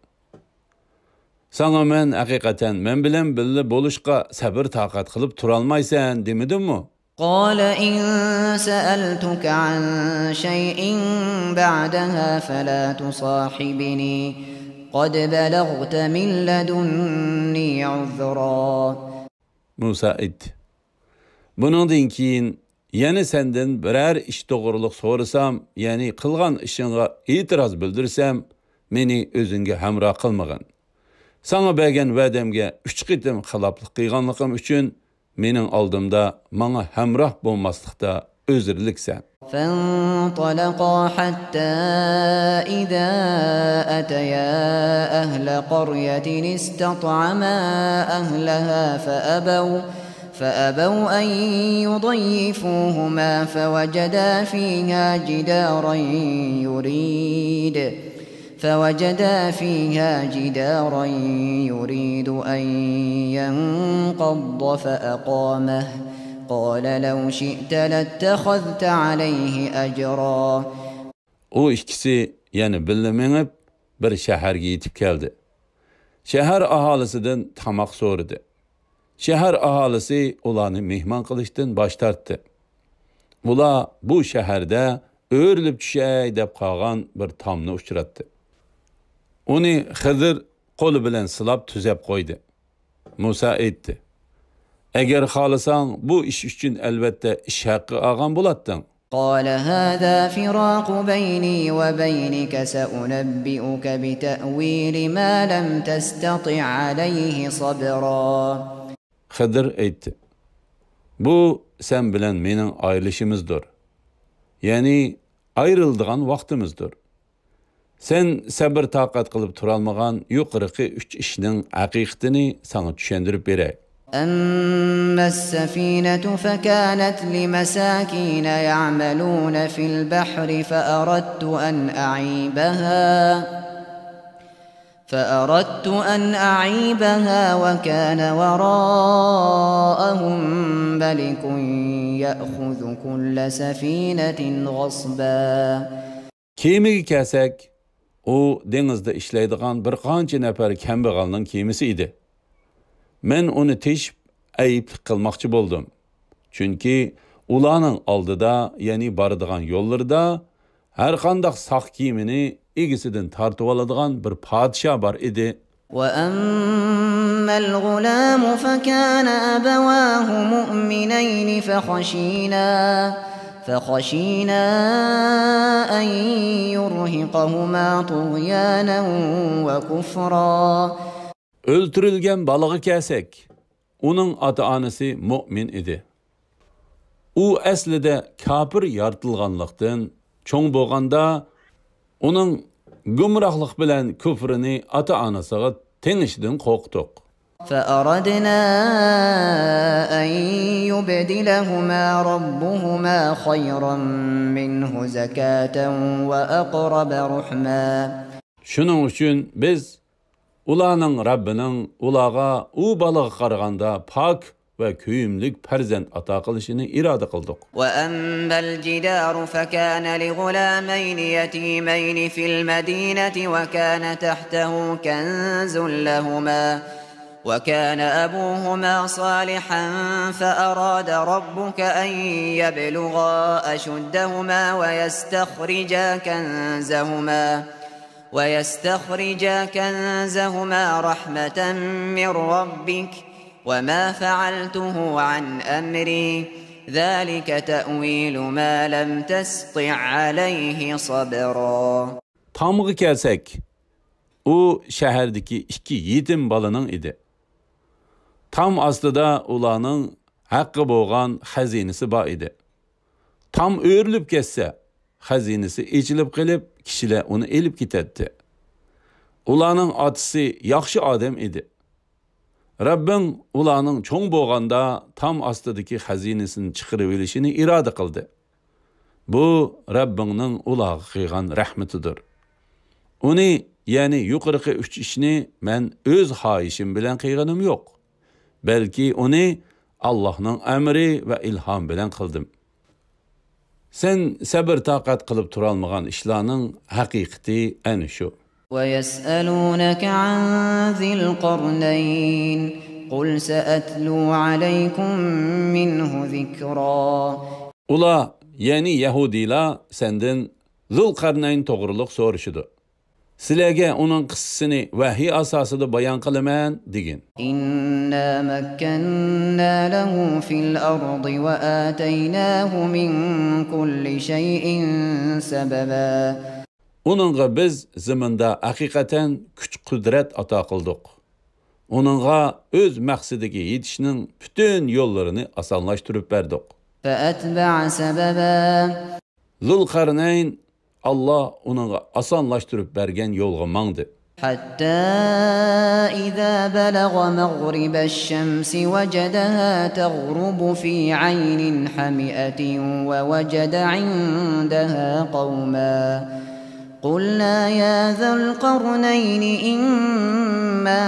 Sana men hakikaten men bilen billi boluşka sabır takat kılıp turalmaysan demedin mi? قال إن سألتك عن شيء بعدها فلا تصاحبني قد بلغت من لدني عذرا. Musa etti. Bunundan keyin yani senden birer iş doğruluk sorusam, yani kılgan işinga itiraz bildirsem, meni özünge hamra kılmagın. Sana bergen vədemge 3 qitim xilaplık qıyğanlığım üçün menin aldımda mana hamrah bolmaslıkta özürlüksen. فانطلقا حتى إذا أتيا أهل قرية استطعما أهلها فأبوا أن يضيفوهما فوجدا فيها جدارا يريد أن ينقض فأقامه قال لو شئت لاتخذت عليه أجرا. O ikisi yani bilmeğip bir şehirge yetip geldi. Şehir ahalisinden tamak sorudu. Şehir ahalisi ulanı mehman kılıştın baş tarttı. Ula bu şehirde öğürülüp düşey dep kalgan bir tamını uçurattı. Onu Hızır kolu bilen sılap tüzep koydu. Musa etti. Eğer xalısan bu iş üçün elbette iş hakkı ağan bulattın. قال هذا فراق بيني وبينك سأنبئك بتأويل ما لم تستطع عليه صبرا. Hızır etti. Bu sen bilen menin ayrılışımızdır. Yani ayrıldığan vaktimizdir. Sen sabır takat kılıp turalmagan yuqırıqı 3 işinin haqiqatini sana düşendirip berek. أما السفينة فكانت لمساكين يعملون في البحر فأردت أن أعيبها وكان وراءهم ملك يأخذ كل سفينة غصبا. Kemiga kelsak, o denizde işleydigan bir qancha nafar kambag'alning kemisi edi. Men onu teşip ayıplık kılmakçı boldum. Çünkü ulanın aldıda, yani barıdığan yollarda her kandak sak kiyimini igisinden tartıp aladığan bir padişah var idi. وَأَمَّا الْغُلَامُ فَكَانَ أَبَوَاهُ مُؤْمِنَيْنِ فخشينا أن يرهقهما طغيانا وكفرا. Öldürülgen balığı kelsek, onun ata-anası mümin idi. O aslida kafir yaratılganlıktan çoğ bolganda onun gumrahlık bilen küfrini ata-anasıga tenişden korktuk. فأردنا أن يبدلهما ربهما خيرا منه زكاة وأقرب رحما. Şunun üçün biz ulanın Rabbinin ulağa u balığı qaraganda pak ve köyümlük perzent ata qilishini irada qildik. وأما الجدار فكان لغلامين يتيمين في المدينة وكان تحته كنز لهما وكان أبوهما صالحا فأراد ربك أن يبلغا أشدهما ويستخرجا كنزهما رحمة من ربك وما فعلته عن أمري ذلك تأويل ما لم تسطع عليه صبرا. Tamığı kelsek, o şeherdeki 2 yetim balının idi. Tam aslida ulanın haqqı bolgan xazinesi ba idi. tam o'rilib ketsa, xazinasi echilib qilib, kishilar uni elib ketadi. Ularning otisi yaxshi odam edi. Rabbim ularning cho'ng bo'lganda tam ostidagi xazinasini chiqarib olishini iroda qildi. Bu Rabbingning ularga qilgan rahmatidir. Uni, ya'ni yuqorqi 3 ishni men o'z xohishim bilan qilganim yo'q. Balki uni Allohning amri va ilhom bilan qildim. Sen sabr taqat qilib tura olmagan ishlarning haqiqati ana shu. وَيَسْأَلُونَكَ عَنْ ذِي الْقَرْنَيْنِ قُلْ سَأَتْلُو عَلَيْكُمْ مِنْهُ ذِكْرًا. Ular, yani Yahudiler senden Zulqarnayn to'g'riliq so'rashidi. Sizlarga uning qissasini vahiy asosida bayon qilaman degin. إِنَّا مَكَّنَّا لَهُ فِي الْأَرْضِ وَآتَيْنَاهُ مِنْ كُلِّ شَيْءٍ سَبَبًا. Onunğa biz zimində haqiqatan kuch-qudrat ato qildik. Onunğa öz maqsadiga yetishning bütün yollarını osonlashtirib berdik. فَأَتْبَعَ سَبَبًا. Zulqarnayn Allah onunğa osonlashtirib bergan yo'lga mangdi. حتى إذا بلغ مغرب الشمس وجدها تغرب في عين حمئة ووجد عندها قوما قلنا يا ذا القرنين إما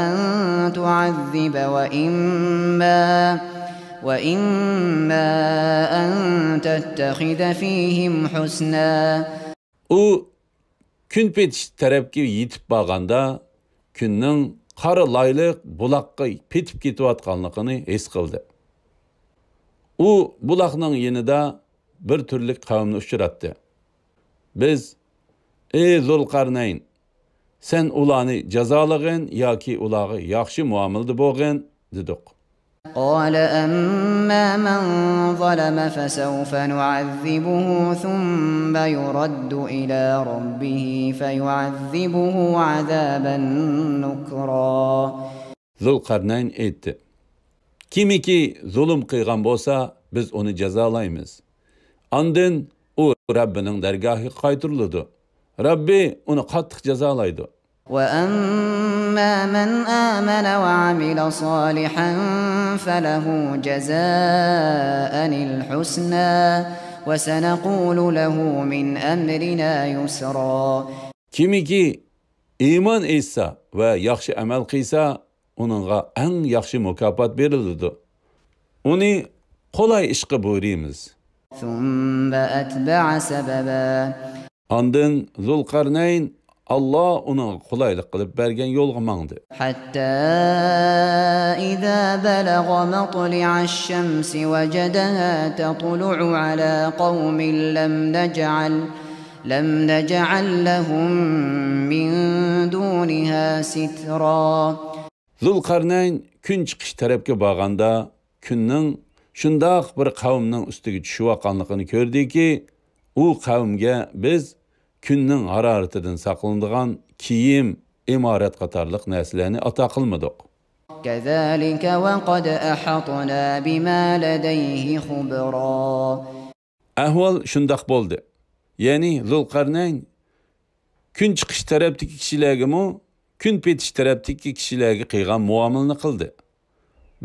أن تعذب وإما أن تتخذ فيهم حسنا. O gün petiş tarafga yetib borganda kunning qora laylıq buloqqa petib ketayotganligini his qildi. U buloqning yenida bir turli qavmni uchratdi. Biz, ey Zulqarnayn, sen ularni jazolag'in yoki ularga yaxshi muomalada bo'lgin dedik. قال أما من ظلم فسوف نعذبه ثم يرد إلى ربه فيعذبه عذابا نكرا. Zulqarnayn aytdi. Kimiki zulm qilgan bo'lsa, biz uni jazolaymiz. Ondan u Rabbining dargohiga qaytariladi. Rabbi uni qattiq jazolaydi. وأما من آمن وعمل صالحا فله جزاء الحسنى وسنقول له من أمرنا يسرا. Kimiki iymon etsa va yaxshi amal qilsa, uningga eng yaxshi mukofot beriladi. Uni qolay ishqa buyuramiz. ثم أتبع سببا. Ondan Zulqarnayn Allah ona qolaylik qilib bergan yo'lga mangdi. Hatta idza balagha matli'a ash-shamsi wajadaha tatlu'u ala qaumin lam naj'al lahum min duniha sitra. Zulqarnayn kun chiqish tarafga borganda kunning shundoq bir qavmning ustiga tushayotganligini ko'rdiki, u qavmga biz kunning haroratidan saqlanadigan kiyim, imorat qatorliq narsalarni ato qilmadik. Kazalika va qad ahatna bima ladayhi khubra. Ahvol shundoq bo'ldi. Ya'ni Zulqarnayn kun chiqish tarafdagi kishilarga kun petish tarafdagi kishilarga qilgan muomalani qildi.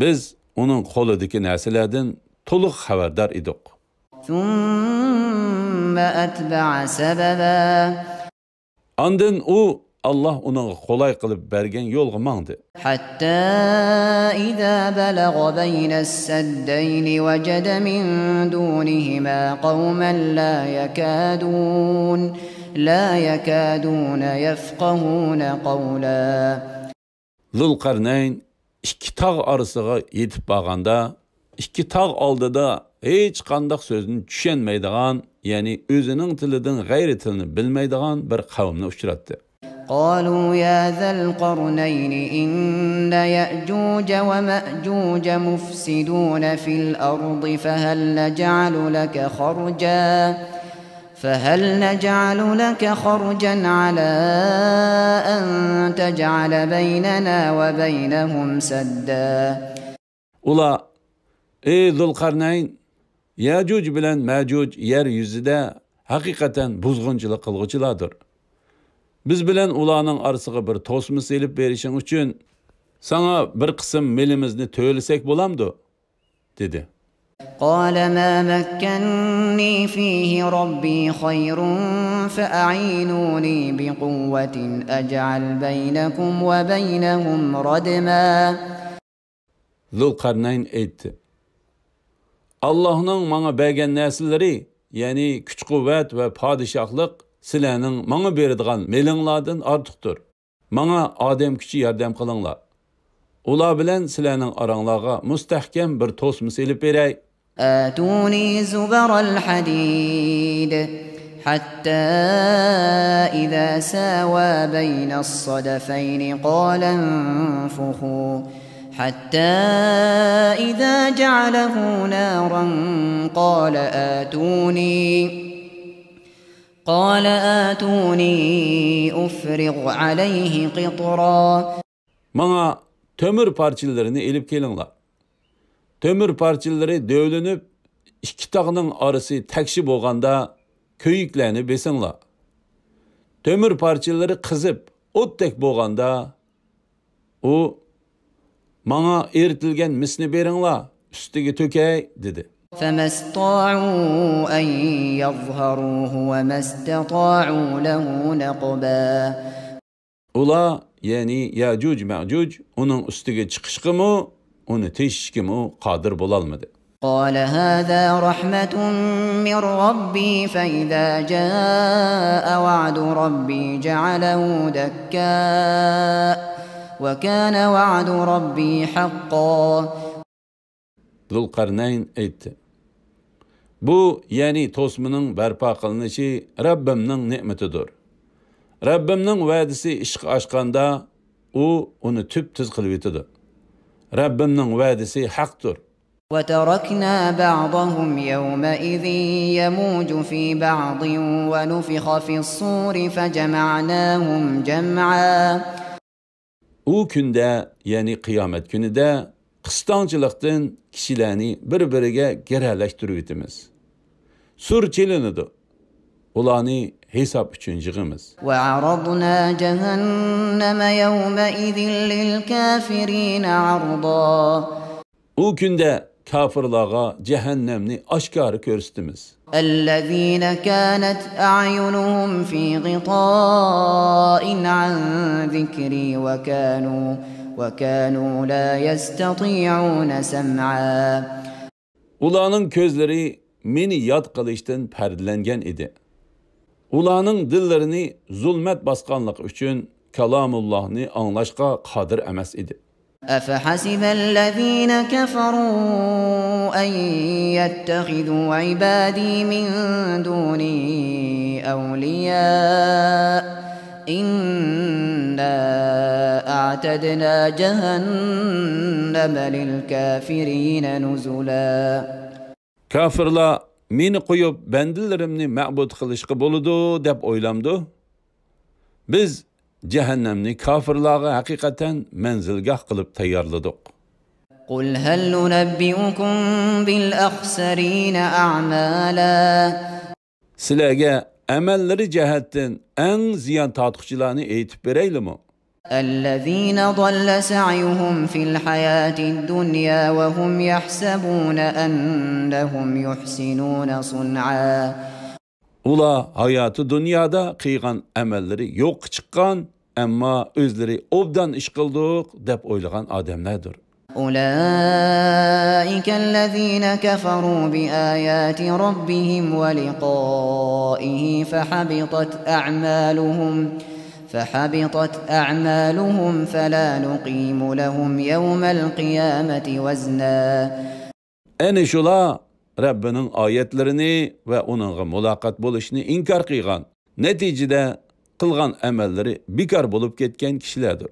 Biz uning qo'lidagi narsalardan to'liq xabardor edik. Ondan u Allah ona qolay qilib bergan yo'lga mangdi. Hatta idza balagha bayna as-saddayn wajada min dunihima qauman la yakaduna yafqahuna qawla. Zulqarnayn ikki tog' orasiga yetib borganda, ikki tog' oldida hech qanday so'zni tushunmaydigan, ya'ni o'zining tilidan g'ayri tilni bilmaydigan bir qavmni uchratdi. قالوا يا ذا القرنين إن يأجوج ومأجوج مفسدون في الأرض فهل نجعل لك خرجا على أن تجعل بيننا وبينهم سدا. Ula, ey Zulqarnayn, Yajuj bilan Majuj yer yuzida haqiqatan buzg'unchilik qilg'uchilardir. Biz bilan ularning orasiga bir to'sma selib berishing uchun sana bir qism melimizni to'lasak bo'lamdi, dedi. قال ما مكنني فيه ربي خير فأعينوني بقوة أجعل بينكم وبينهم ردما. Zulqarnayn aytdi. Allah'ның manga bergen narsalari, yani kuch-quvvat va podshohlik sizlarning manga beradigan melinglardan ortiqdir. Manga odam kuchi yordam qilinglar. Ular bilan sizlarning oranglarga mustahkam bir to'sma selib beray. آتوني زبر الحديد حتى إذا ساوى بين الصدفين قال انفخوا حتى إذا جعله نارا قال آتوني أفرغ عليه قطرا. Bana tömür parçalarını elip kelinglar. Tömür parçaları dövlünüp iki tağının arası tekşi bolganda köyüklerini besinglar. Tömür parçaları kızıp ottek bolganda o bana eritilgen misni beringlar, üstüge tökey, dedi. فما استطاعوا أن يظهروه وما استطاعوا له نقبا. Ula yani Yajuj Majuj onun üstüge çıkışkı mı, onu teşişki mi kadir bolalmadı. قال هذا رحمة من ربي فإذا جاء وعد ربي جعله دكاء وكان وعد ربي حقا. Zulqarnayn aytdi. Bu yani tosmanın barpo qilinishi Rabbimning ne'matidir. Rabbimning va'dasi ishga oshganda u uni tub-tuz qilib yetadi. Rabbimning va'dasi haqdir. وتركنا بعضهم يومئذ يموج في بعض ونفخ في الصور فجمعناهم جمعا. U kunda, yani qiyomat kunida qistonchilikdan kishilarni bir-biriga geralashtirib etamiz. Sur chelinadi. Ularni hisob uchun yig'imiz. وعرضنا جهنم يومئذ للكافرين عرضا. U kunda kafirlarga cehennemni aşkarı ko'rsatamiz. الذين كانت أعينهم في غطاء عن ذكري وكانوا لا يستطيعون سمعا. Ularning ko'zlari meni yod qilishdan perdelengen idi. Ularning dillarini zulmet bosganlik uchun kalamullahni anglashga qodir emas idi. أفحسب الذين كفروا أن يتخذوا عبادي من دوني أولياء إنا أعتدنا جهنم للكافرين نزلا. Kafirlar meni qo'yib bandilarimni ma'bud qilishga bo'ladi deb o'ylamdi. Biz cehennemni kafirlarga hakikaten menzilgah kılıp tayarladık. قل هل ننبئكم بالأخسرين أعمالا. Sizlarga amelleri cihetten en ziyan tatlıkçılarını eğitip vereylimi? الذين ضل سعيهم في الحياة الدنيا وهم يحسبون أنهم يحسنون صنعا. Ula hayatı dünyada kıygan emelleri yok çıkan ama özleri obdan iş kıldık dep oylagan adamlardır. أولئك الذين كفروا بآيات ربهم ولقائه فحبطت أعمالهم فلا نقيم لهم يوم القيامة وزنا. Eni şula Rabbinin ayetlerini ve onunla mulakat buluşunu inkar kıygan, neticede kılgan emelleri bikar bulup ketken kişilerdir.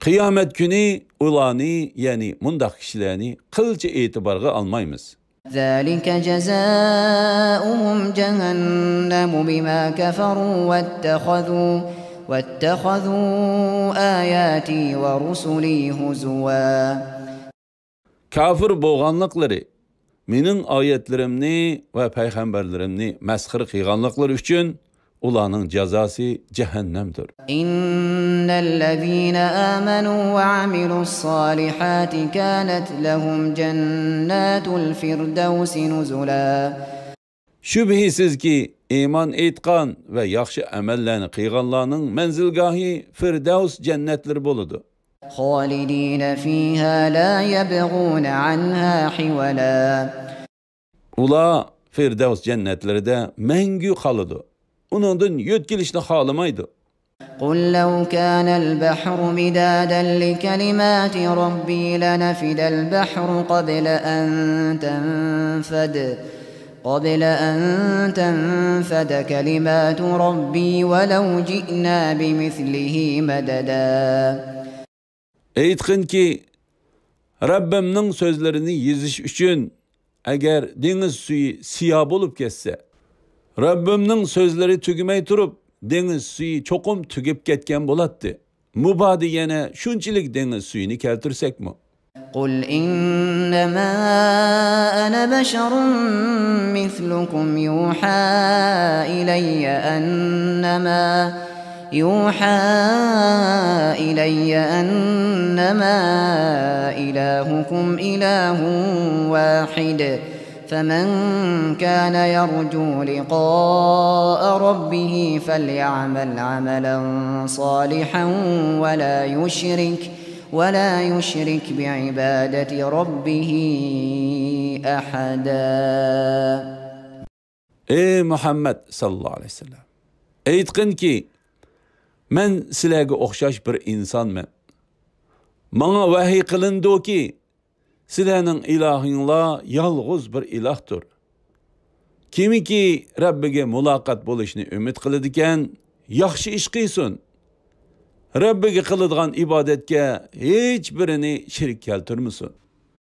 Kıyamet günü ulanı yani mundak kişilerini kılca itibarga almayımız. ذلك جزاؤهم جهنم بما كفروا واتخذوا آياتي ورسلي هزوا. Kafir boğanlıkları mening oyatlarimni va payg'ambarlarimni masxir qilganliklari uchun ularning jazosi jahannamdir. İnnellezîne âmenû ve amilussâlihâti kânet lehum cennâtul firdevsi nuzulâ. Şübhisizki iman etgan ve yaxshi amallarni qilganlarning manzilgohi Firdevs jannatlar bo'ladi. Xâlidîne fîhâ lâ yebğûne anhâ hiwalâ. Ular Firdevs jannatlarida mangu qoladi. Uningdan yo'tkilishni xohlamaydi. قل لو كان البحر مدادا لكلمات ربي لنفد البحر قبل أن تنفد كلمات ربي ولو جئنا بمثله مددا. Aytqinki, Rabbimning so'zlarini yezish uchun agar dengiz suyi siyo bo'lib ketsa, Rabbimning so'zlari tugmay turib, dengiz suyi cho'qim tugib ketgan bo'ladi. Mubodi yana shunchalik dengiz suyini keltirsakmi? قل إنما أنا بشر مثلكم يوحى إلي أنما إلهكم إله واحد فمن كان يرجو لقاء ربه فليعمل عملا صالحا ولا يشرك بعبادة ربه أحدا. Ey Muhammed sallallahu aleyhi ve sellem, aytqinki, men sizlarga o'xshash bir insonman. Menga vahiy qilindiki, sizlarning ilohinglar yolg'iz bir ilohdir. Kimiki Rabbiga muloqot bo'lishni umid qiladigan, yaxshi ish qilsin. Rabbiga qiladigan ibodatga hech birini shirk keltirmasin.